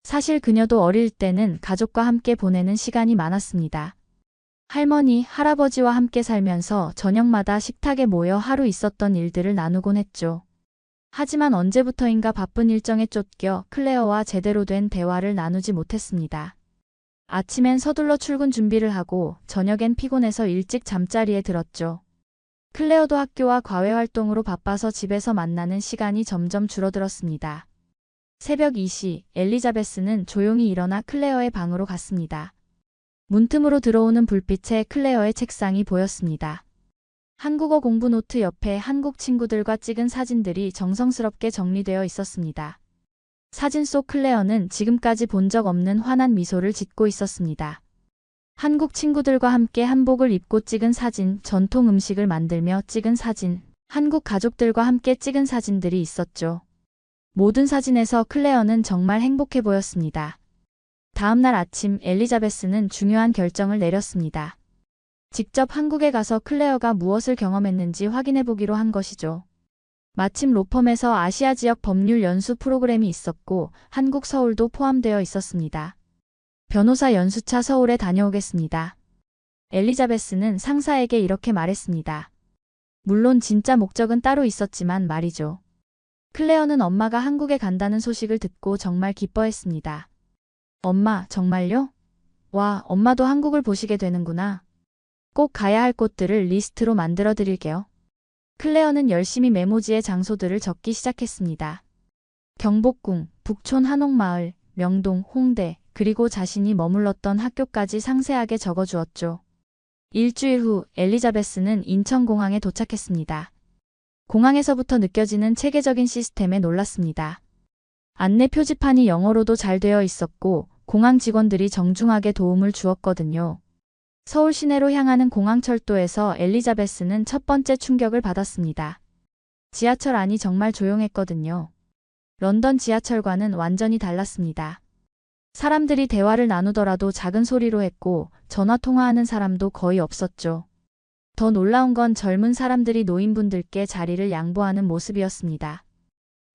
사실 그녀도 어릴 때는 가족과 함께 보내는 시간이 많았습니다. 할머니, 할아버지와 함께 살면서 저녁마다 식탁에 모여 하루 있었던 일들을 나누곤 했죠. 하지만 언제부터인가 바쁜 일정에 쫓겨 클레어와 제대로 된 대화를 나누지 못했습니다. 아침엔 서둘러 출근 준비를 하고 저녁엔 피곤해서 일찍 잠자리에 들었죠. 클레어도 학교와 과외 활동으로 바빠서 집에서 만나는 시간이 점점 줄어들었습니다. 새벽 2시, 엘리자베스는 조용히 일어나 클레어의 방으로 갔습니다. 문틈으로 들어오는 불빛에 클레어의 책상이 보였습니다. 한국어 공부 노트 옆에 한국 친구들과 찍은 사진들이 정성스럽게 정리되어 있었습니다. 사진 속 클레어는 지금까지 본 적 없는 환한 미소를 짓고 있었습니다. 한국 친구들과 함께 한복을 입고 찍은 사진, 전통 음식을 만들며 찍은 사진, 한국 가족들과 함께 찍은 사진들이 있었죠. 모든 사진에서 클레어는 정말 행복해 보였습니다. 다음 날 아침 엘리자베스는 중요한 결정을 내렸습니다. 직접 한국에 가서 클레어가 무엇을 경험했는지 확인해 보기로 한 것이죠. 마침 로펌에서 아시아 지역 법률 연수 프로그램이 있었고 한국 서울도 포함되어 있었습니다. 변호사 연수차 서울에 다녀오겠습니다. 엘리자베스는 상사에게 이렇게 말했습니다. 물론 진짜 목적은 따로 있었지만 말이죠. 클레어는 엄마가 한국에 간다는 소식을 듣고 정말 기뻐했습니다. 엄마, 정말요? 와, 엄마도 한국을 보시게 되는구나. 꼭 가야 할 곳들을 리스트로 만들어 드릴게요. 클레어는 열심히 메모지에 장소들을 적기 시작했습니다. 경복궁, 북촌 한옥마을, 명동, 홍대, 그리고 자신이 머물렀던 학교까지 상세하게 적어주었죠. 일주일 후 엘리자베스는 인천공항에 도착했습니다. 공항에서부터 느껴지는 체계적인 시스템에 놀랐습니다. 안내 표지판이 영어로도 잘 되어 있었고 공항 직원들이 정중하게 도움을 주었거든요. 서울 시내로 향하는 공항철도에서 엘리자베스는 첫 번째 충격을 받았습니다. 지하철 안이 정말 조용했거든요. 런던 지하철과는 완전히 달랐습니다. 사람들이 대화를 나누더라도 작은 소리로 했고 전화 통화하는 사람도 거의 없었죠. 더 놀라운 건 젊은 사람들이 노인분들께 자리를 양보하는 모습이었습니다.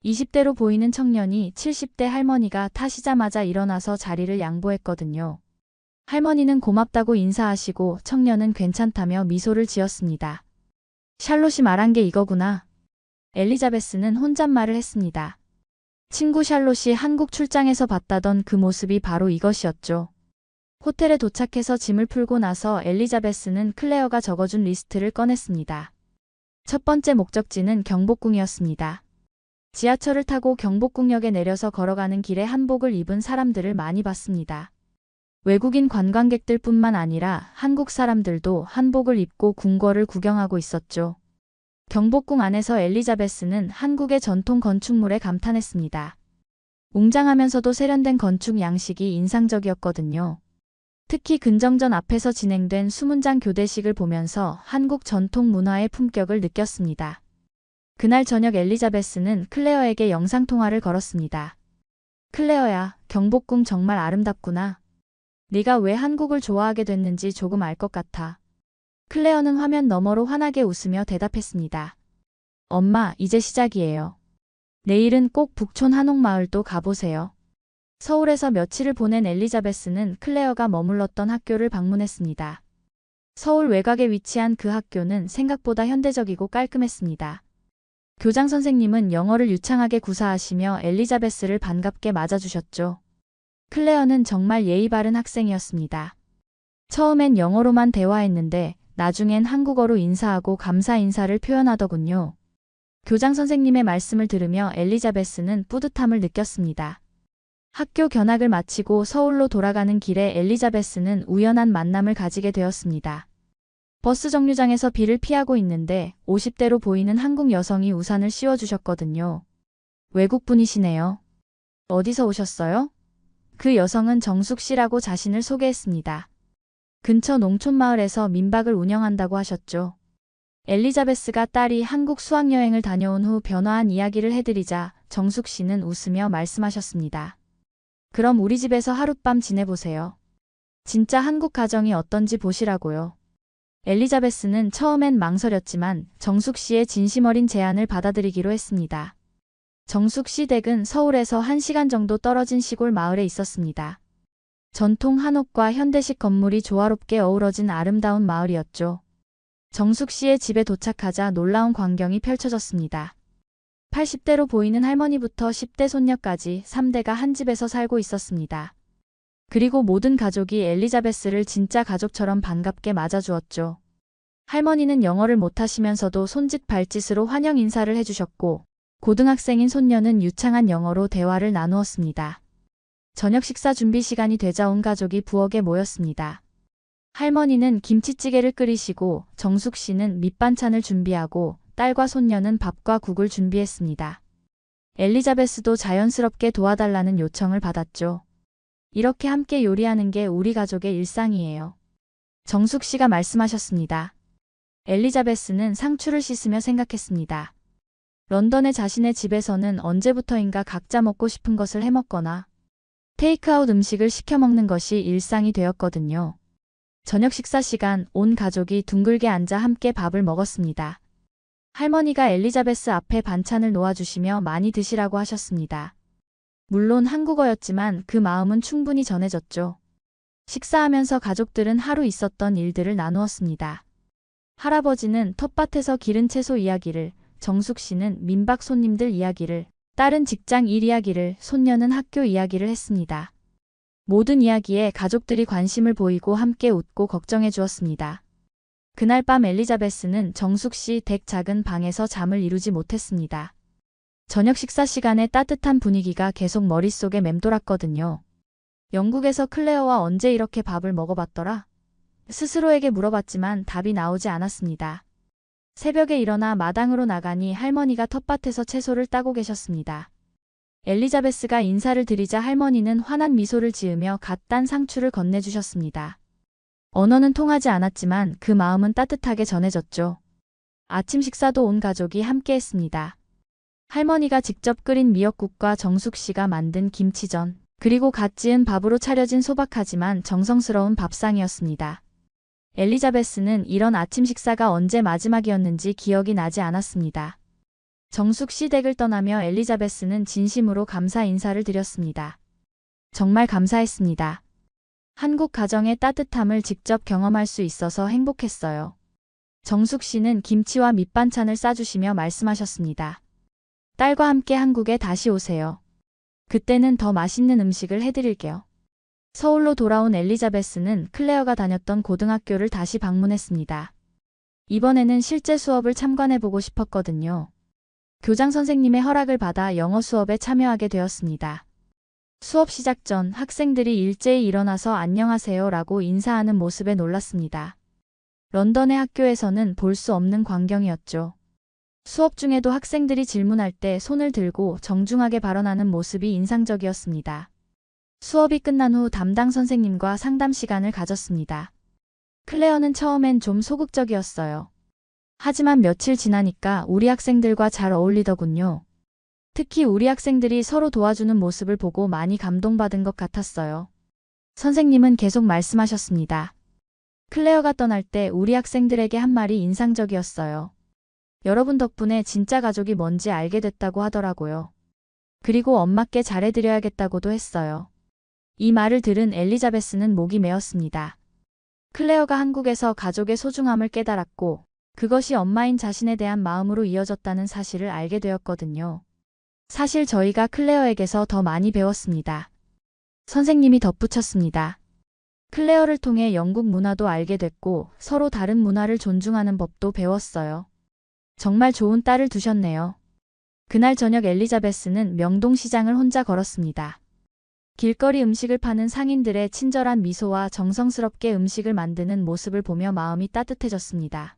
20대로 보이는 청년이 70대 할머니가 타시자마자 일어나서 자리를 양보했거든요. 할머니는 고맙다고 인사하시고 청년은 괜찮다며 미소를 지었습니다. 샬롯이 말한 게 이거구나. 엘리자베스는 혼잣말을 했습니다. 친구 샬롯이 한국 출장에서 봤다던 그 모습이 바로 이것이었죠. 호텔에 도착해서 짐을 풀고 나서 엘리자베스는 클레어가 적어준 리스트를 꺼냈습니다. 첫 번째 목적지는 경복궁이었습니다. 지하철을 타고 경복궁역에 내려서 걸어가는 길에 한복을 입은 사람들을 많이 봤습니다. 외국인 관광객들뿐만 아니라 한국 사람들도 한복을 입고 궁궐을 구경하고 있었죠. 경복궁 안에서 엘리자베스는 한국의 전통 건축물에 감탄했습니다. 웅장하면서도 세련된 건축 양식이 인상적이었거든요. 특히 근정전 앞에서 진행된 수문장 교대식을 보면서 한국 전통 문화의 품격을 느꼈습니다. 그날 저녁 엘리자베스는 클레어에게 영상통화를 걸었습니다. 클레어야, 경복궁 정말 아름답구나. 네가 왜 한국을 좋아하게 됐는지 조금 알 것 같아. 클레어는 화면 너머로 환하게 웃으며 대답했습니다. 엄마, 이제 시작이에요. 내일은 꼭 북촌 한옥마을도 가보세요. 서울에서 며칠을 보낸 엘리자베스는 클레어가 머물렀던 학교를 방문했습니다. 서울 외곽에 위치한 그 학교는 생각보다 현대적이고 깔끔했습니다. 교장 선생님은 영어를 유창하게 구사하시며 엘리자베스를 반갑게 맞아주셨죠. 클레어는 정말 예의 바른 학생이었습니다. 처음엔 영어로만 대화했는데 나중엔 한국어로 인사하고 감사 인사를 표현하더군요. 교장 선생님의 말씀을 들으며 엘리자베스는 뿌듯함을 느꼈습니다. 학교 견학을 마치고 서울로 돌아가는 길에 엘리자베스는 우연한 만남을 가지게 되었습니다. 버스 정류장에서 비를 피하고 있는데 50대로 보이는 한국 여성이 우산을 씌워주셨거든요. 외국분이시네요. 어디서 오셨어요? 그 여성은 정숙 씨라고 자신을 소개했습니다. 근처 농촌마을에서 민박을 운영한다고 하셨죠. 엘리자베스가 딸이 한국 수학여행을 다녀온 후 변화한 이야기를 해드리자 정숙 씨는 웃으며 말씀하셨습니다. 그럼 우리 집에서 하룻밤 지내보세요. 진짜 한국 가정이 어떤지 보시라고요. 엘리자베스는 처음엔 망설였지만 정숙 씨의 진심 어린 제안을 받아들이기로 했습니다. 정숙 씨 댁은 서울에서 1시간 정도 떨어진 시골 마을에 있었습니다. 전통 한옥과 현대식 건물이 조화롭게 어우러진 아름다운 마을이었죠. 정숙 씨의 집에 도착하자 놀라운 광경이 펼쳐졌습니다. 80대로 보이는 할머니부터 10대 손녀까지 3대가 한 집에서 살고 있었습니다. 그리고 모든 가족이 엘리자베스를 진짜 가족처럼 반갑게 맞아주었죠. 할머니는 영어를 못하시면서도 손짓 발짓으로 환영 인사를 해주셨고 고등학생인 손녀는 유창한 영어로 대화를 나누었습니다. 저녁 식사 준비 시간이 되자 온 가족이 부엌에 모였습니다. 할머니는 김치찌개를 끓이시고 정숙 씨는 밑반찬을 준비하고 딸과 손녀는 밥과 국을 준비했습니다. 엘리자베스도 자연스럽게 도와달라는 요청을 받았죠. 이렇게 함께 요리하는 게 우리 가족의 일상이에요. 정숙 씨가 말씀하셨습니다. 엘리자베스는 상추를 씻으며 생각했습니다. 런던의 자신의 집에서는 언제부터인가 각자 먹고 싶은 것을 해먹거나 테이크아웃 음식을 시켜 먹는 것이 일상이 되었거든요. 저녁 식사 시간 온 가족이 둥글게 앉아 함께 밥을 먹었습니다. 할머니가 엘리자베스 앞에 반찬을 놓아주시며 많이 드시라고 하셨습니다. 물론 한국어였지만 그 마음은 충분히 전해졌죠. 식사하면서 가족들은 하루 있었던 일들을 나누었습니다. 할아버지는 텃밭에서 기른 채소 이야기를, 정숙 씨는 민박 손님들 이야기를, 딸은 직장 일 이야기를, 손녀는 학교 이야기를 했습니다. 모든 이야기에 가족들이 관심을 보이고 함께 웃고 걱정해 주었습니다. 그날 밤 엘리자베스는 정숙 씨 댁 작은 방에서 잠을 이루지 못했습니다. 저녁 식사 시간에 따뜻한 분위기가 계속 머릿속에 맴돌았거든요. 영국에서 클레어와 언제 이렇게 밥을 먹어봤더라? 스스로에게 물어봤지만 답이 나오지 않았습니다. 새벽에 일어나 마당으로 나가니 할머니가 텃밭에서 채소를 따고 계셨습니다. 엘리자베스가 인사를 드리자 할머니는 환한 미소를 지으며 갓 딴 상추를 건네주셨습니다. 언어는 통하지 않았지만 그 마음은 따뜻하게 전해졌죠. 아침 식사도 온 가족이 함께 했습니다. 할머니가 직접 끓인 미역국과 정숙 씨가 만든 김치전, 그리고 갓 지은 밥으로 차려진 소박하지만 정성스러운 밥상이었습니다. 엘리자베스는 이런 아침 식사가 언제 마지막이었는지 기억이 나지 않았습니다. 정숙 씨 댁을 떠나며 엘리자베스는 진심으로 감사 인사를 드렸습니다. 정말 감사했습니다. 한국 가정의 따뜻함을 직접 경험할 수 있어서 행복했어요. 정숙 씨는 김치와 밑반찬을 싸주시며 말씀하셨습니다. 딸과 함께 한국에 다시 오세요. 그때는 더 맛있는 음식을 해드릴게요. 서울로 돌아온 엘리자베스는 클레어가 다녔던 고등학교를 다시 방문했습니다. 이번에는 실제 수업을 참관해보고 싶었거든요. 교장 선생님의 허락을 받아 영어 수업에 참여하게 되었습니다. 수업 시작 전 학생들이 일제히 일어나서 안녕하세요 라고 인사하는 모습에 놀랐습니다. 런던의 학교에서는 볼 수 없는 광경이었죠. 수업 중에도 학생들이 질문할 때 손을 들고 정중하게 발언하는 모습이 인상적이었습니다. 수업이 끝난 후 담당 선생님과 상담 시간을 가졌습니다. 클레어는 처음엔 좀 소극적이었어요. 하지만 며칠 지나니까 우리 학생들과 잘 어울리더군요. 특히 우리 학생들이 서로 도와주는 모습을 보고 많이 감동받은 것 같았어요. 선생님은 계속 말씀하셨습니다. 클레어가 떠날 때 우리 학생들에게 한 말이 인상적이었어요. 여러분 덕분에 진짜 가족이 뭔지 알게 됐다고 하더라고요. 그리고 엄마께 잘해드려야겠다고도 했어요. 이 말을 들은 엘리자베스는 목이 메었습니다. 클레어가 한국에서 가족의 소중함을 깨달았고 그것이 엄마인 자신에 대한 마음으로 이어졌다는 사실을 알게 되었거든요. 사실 저희가 클레어에게서 더 많이 배웠습니다. 선생님이 덧붙였습니다. 클레어를 통해 영국 문화도 알게 됐고 서로 다른 문화를 존중하는 법도 배웠어요. 정말 좋은 딸을 두셨네요. 그날 저녁 엘리자베스는 명동시장을 혼자 걸었습니다. 길거리 음식을 파는 상인들의 친절한 미소와 정성스럽게 음식을 만드는 모습을 보며 마음이 따뜻해졌습니다.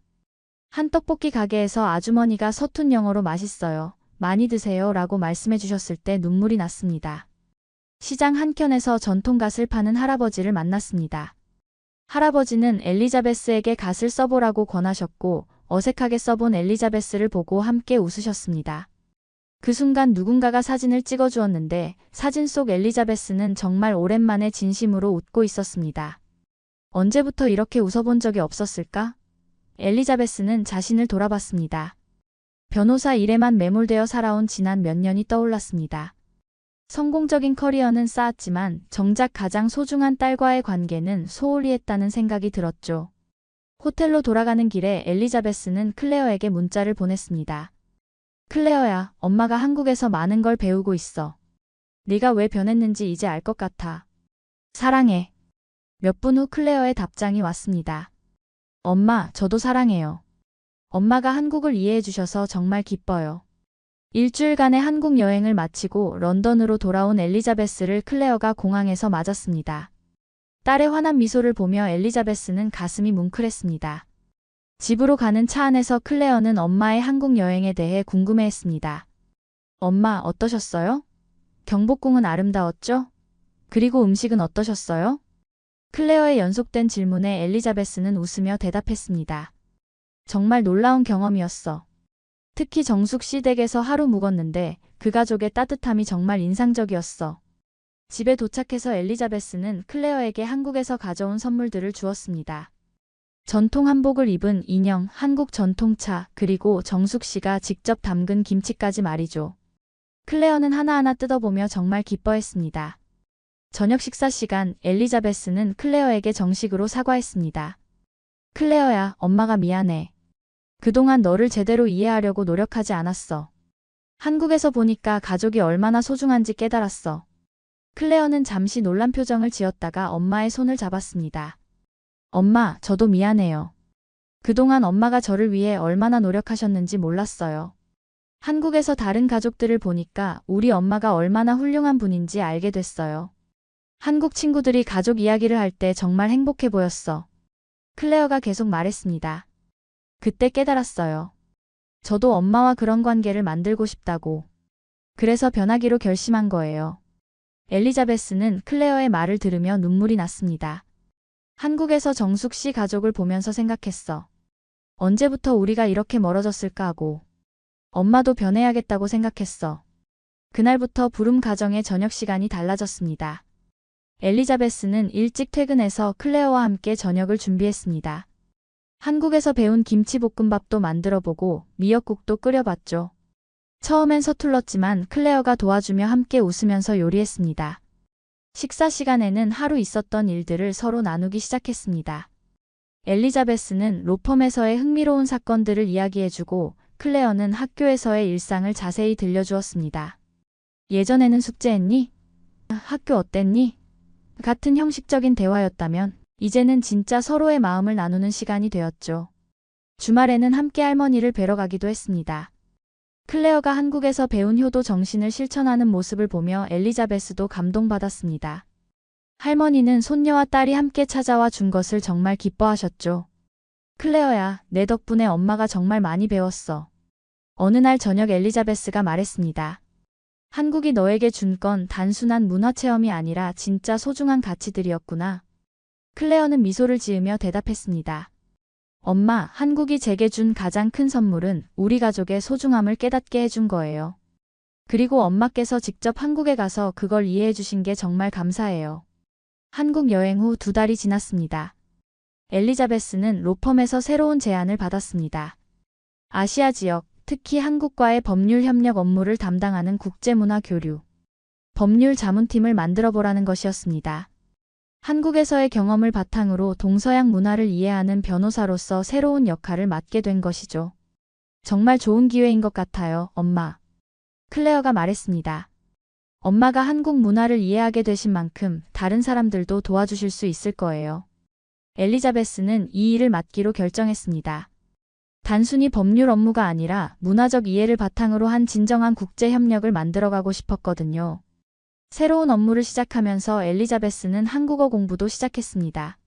한 떡볶이 가게에서 아주머니가 서툰 영어로 맛있어요. 많이 드세요 라고 말씀해 주셨을 때 눈물이 났습니다. 시장 한켠에서 전통갓을 파는 할아버지를 만났습니다. 할아버지는 엘리자베스에게 갓을 써보라고 권하셨고 어색하게 써본 엘리자베스를 보고 함께 웃으셨습니다. 그 순간 누군가가 사진을 찍어주었는데 사진 속 엘리자베스는 정말 오랜만에 진심으로 웃고 있었습니다. 언제부터 이렇게 웃어본 적이 없었을까? 엘리자베스는 자신을 돌아봤습니다. 변호사 일에만 매몰되어 살아온 지난 몇 년이 떠올랐습니다. 성공적인 커리어는 쌓았지만 정작 가장 소중한 딸과의 관계는 소홀히 했다는 생각이 들었죠. 호텔로 돌아가는 길에 엘리자베스는 클레어에게 문자를 보냈습니다. 클레어야, 엄마가 한국에서 많은 걸 배우고 있어. 네가 왜 변했는지 이제 알 것 같아. 사랑해. 몇 분 후 클레어의 답장이 왔습니다. 엄마, 저도 사랑해요. 엄마가 한국을 이해해 주셔서 정말 기뻐요. 일주일간의 한국 여행을 마치고 런던으로 돌아온 엘리자베스를 클레어가 공항에서 맞았습니다. 딸의 환한 미소를 보며 엘리자베스는 가슴이 뭉클했습니다. 집으로 가는 차 안에서 클레어는 엄마의 한국 여행에 대해 궁금해했습니다. 엄마, 어떠셨어요? 경복궁은 아름다웠죠? 그리고 음식은 어떠셨어요? 클레어의 연속된 질문에 엘리자베스는 웃으며 대답했습니다. 정말 놀라운 경험이었어. 특히 정숙 씨 댁에서 하루 묵었는데 그 가족의 따뜻함이 정말 인상적이었어. 집에 도착해서 엘리자베스는 클레어에게 한국에서 가져온 선물들을 주었습니다. 전통 한복을 입은 인형, 한국 전통차, 그리고 정숙 씨가 직접 담근 김치까지 말이죠. 클레어는 하나하나 뜯어보며 정말 기뻐했습니다. 저녁 식사 시간, 엘리자베스는 클레어에게 정식으로 사과했습니다. 클레어야, 엄마가 미안해. 그동안 너를 제대로 이해하려고 노력하지 않았어. 한국에서 보니까 가족이 얼마나 소중한지 깨달았어. 클레어는 잠시 놀란 표정을 지었다가 엄마의 손을 잡았습니다. 엄마, 저도 미안해요. 그동안 엄마가 저를 위해 얼마나 노력하셨는지 몰랐어요. 한국에서 다른 가족들을 보니까 우리 엄마가 얼마나 훌륭한 분인지 알게 됐어요. 한국 친구들이 가족 이야기를 할 때 정말 행복해 보였어. 클레어가 계속 말했습니다. 그때 깨달았어요. 저도 엄마와 그런 관계를 만들고 싶다고. 그래서 변하기로 결심한 거예요. 엘리자베스는 클레어의 말을 들으며 눈물이 났습니다. 한국에서 정숙 씨 가족을 보면서 생각했어. 언제부터 우리가 이렇게 멀어졌을까 하고. 엄마도 변해야겠다고 생각했어. 그날부터 부름 가정의 저녁 시간이 달라졌습니다. 엘리자베스는 일찍 퇴근해서 클레어와 함께 저녁을 준비했습니다. 한국에서 배운 김치볶음밥도 만들어보고 미역국도 끓여봤죠. 처음엔 서툴렀지만 클레어가 도와주며 함께 웃으면서 요리했습니다. 식사 시간에는 하루 있었던 일들을 서로 나누기 시작했습니다. 엘리자베스는 로펌에서의 흥미로운 사건들을 이야기해주고 클레어는 학교에서의 일상을 자세히 들려주었습니다. 예전에는 숙제했니? 학교 어땠니? 같은 형식적인 대화였다면 이제는 진짜 서로의 마음을 나누는 시간이 되었죠. 주말에는 함께 할머니를 뵈러 가기도 했습니다. 클레어가 한국에서 배운 효도 정신을 실천하는 모습을 보며 엘리자베스도 감동받았습니다. 할머니는 손녀와 딸이 함께 찾아와 준 것을 정말 기뻐하셨죠. 클레어야, 내 덕분에 엄마가 정말 많이 배웠어. 어느 날 저녁 엘리자베스가 말했습니다. 한국이 너에게 준 건 단순한 문화체험이 아니라 진짜 소중한 가치들이었구나. 클레어는 미소를 지으며 대답했습니다. 엄마, 한국이 제게 준 가장 큰 선물은 우리 가족의 소중함을 깨닫게 해준 거예요. 그리고 엄마께서 직접 한국에 가서 그걸 이해해 주신 게 정말 감사해요. 한국 여행 후 2달이 지났습니다. 엘리자베스는 로펌에서 새로운 제안을 받았습니다. 아시아 지역, 특히 한국과의 법률 협력 업무를 담당하는 국제문화 교류, 법률 자문팀을 만들어보라는 것이었습니다. 한국에서의 경험을 바탕으로 동서양 문화를 이해하는 변호사로서 새로운 역할을 맡게 된 것이죠. 정말 좋은 기회인 것 같아요, 엄마. 클레어가 말했습니다. 엄마가 한국 문화를 이해하게 되신 만큼 다른 사람들도 도와주실 수 있을 거예요. 엘리자베스는 이 일을 맡기로 결정했습니다. 단순히 법률 업무가 아니라 문화적 이해를 바탕으로 한 진정한 국제 협력을 만들어가고 싶었거든요. 새로운 업무를 시작하면서 엘리자베스는 한국어 공부도 시작했습니다.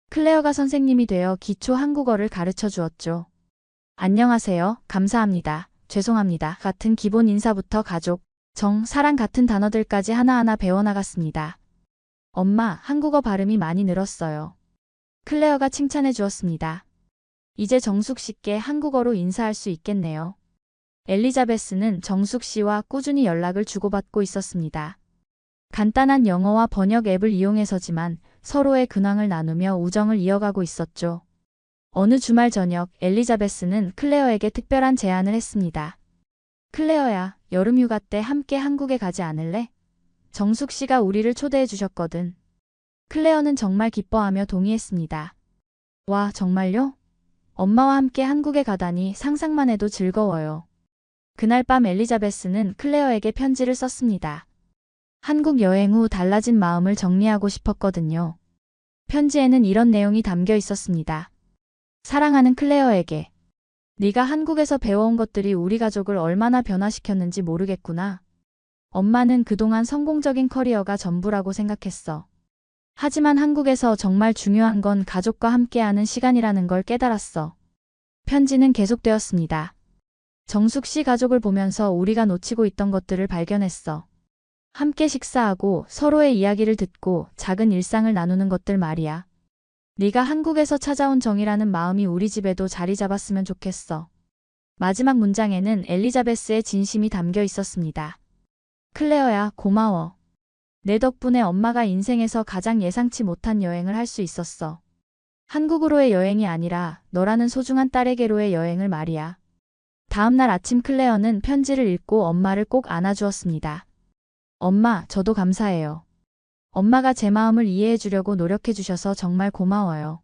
클레어가 선생님이 되어 기초 한국어를 가르쳐 주었죠. 안녕하세요, 감사합니다, 죄송합니다 같은 기본 인사부터 가족, 정, 사랑 같은 단어들까지 하나하나 배워나갔습니다. 엄마, 한국어 발음이 많이 늘었어요. 클레어가 칭찬해 주었습니다. 이제 정숙 씨께 한국어로 인사할 수 있겠네요. 엘리자베스는 정숙 씨와 꾸준히 연락을 주고받고 있었습니다. 간단한 영어와 번역 앱을 이용해서지만 서로의 근황을 나누며 우정을 이어가고 있었죠. 어느 주말 저녁 엘리자베스는 클레어에게 특별한 제안을 했습니다. 클레어야, 여름휴가 때 함께 한국에 가지 않을래? 정숙 씨가 우리를 초대해 주셨거든. 클레어는 정말 기뻐하며 동의했습니다. 와, 정말요? 엄마와 함께 한국에 가다니 상상만 해도 즐거워요. 그날 밤 엘리자베스는 클레어에게 편지를 썼습니다. 한국 여행 후 달라진 마음을 정리하고 싶었거든요. 편지에는 이런 내용이 담겨 있었습니다. 사랑하는 클레어에게. 네가 한국에서 배워온 것들이 우리 가족을 얼마나 변화시켰는지 모르겠구나. 엄마는 그동안 성공적인 커리어가 전부라고 생각했어. 하지만 한국에서 정말 중요한 건 가족과 함께하는 시간이라는 걸 깨달았어. 편지는 계속되었습니다. 정숙 씨 가족을 보면서 우리가 놓치고 있던 것들을 발견했어. 함께 식사하고 서로의 이야기를 듣고 작은 일상을 나누는 것들 말이야. 네가 한국에서 찾아온 정이라는 마음이 우리 집에도 자리 잡았으면 좋겠어. 마지막 문장에는 엘리자베스의 진심이 담겨 있었습니다. 클레어야, 고마워. 내 덕분에 엄마가 인생에서 가장 예상치 못한 여행을 할 수 있었어. 한국으로의 여행이 아니라 너라는 소중한 딸에게로의 여행을 말이야. 다음 날 아침 클레어는 편지를 읽고 엄마를 꼭 안아주었습니다. 엄마, 저도 감사해요. 엄마가 제 마음을 이해해 주려고 노력해 주셔서 정말 고마워요.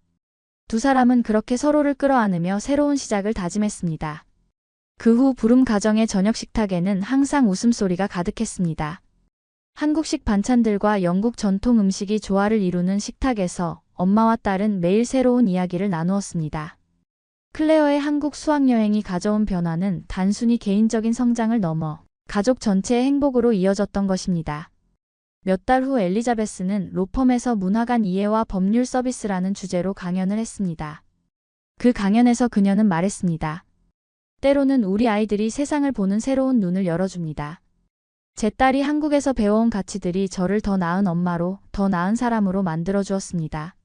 두 사람은 그렇게 서로를 끌어안으며 새로운 시작을 다짐했습니다. 그 후 부름 가정의 저녁 식탁에는 항상 웃음소리가 가득했습니다. 한국식 반찬들과 영국 전통 음식이 조화를 이루는 식탁에서 엄마와 딸은 매일 새로운 이야기를 나누었습니다. 클레어의 한국 수학여행이 가져온 변화는 단순히 개인적인 성장을 넘어 가족 전체의 행복으로 이어졌던 것입니다. 몇 달 후 엘리자베스는 로펌에서 문화간 이해와 법률 서비스라는 주제로 강연을 했습니다. 그 강연에서 그녀는 말했습니다. 때로는 우리 아이들이 세상을 보는 새로운 눈을 열어줍니다. 제 딸이 한국에서 배워온 가치들이 저를 더 나은 엄마로, 더 나은 사람으로 만들어 주었습니다.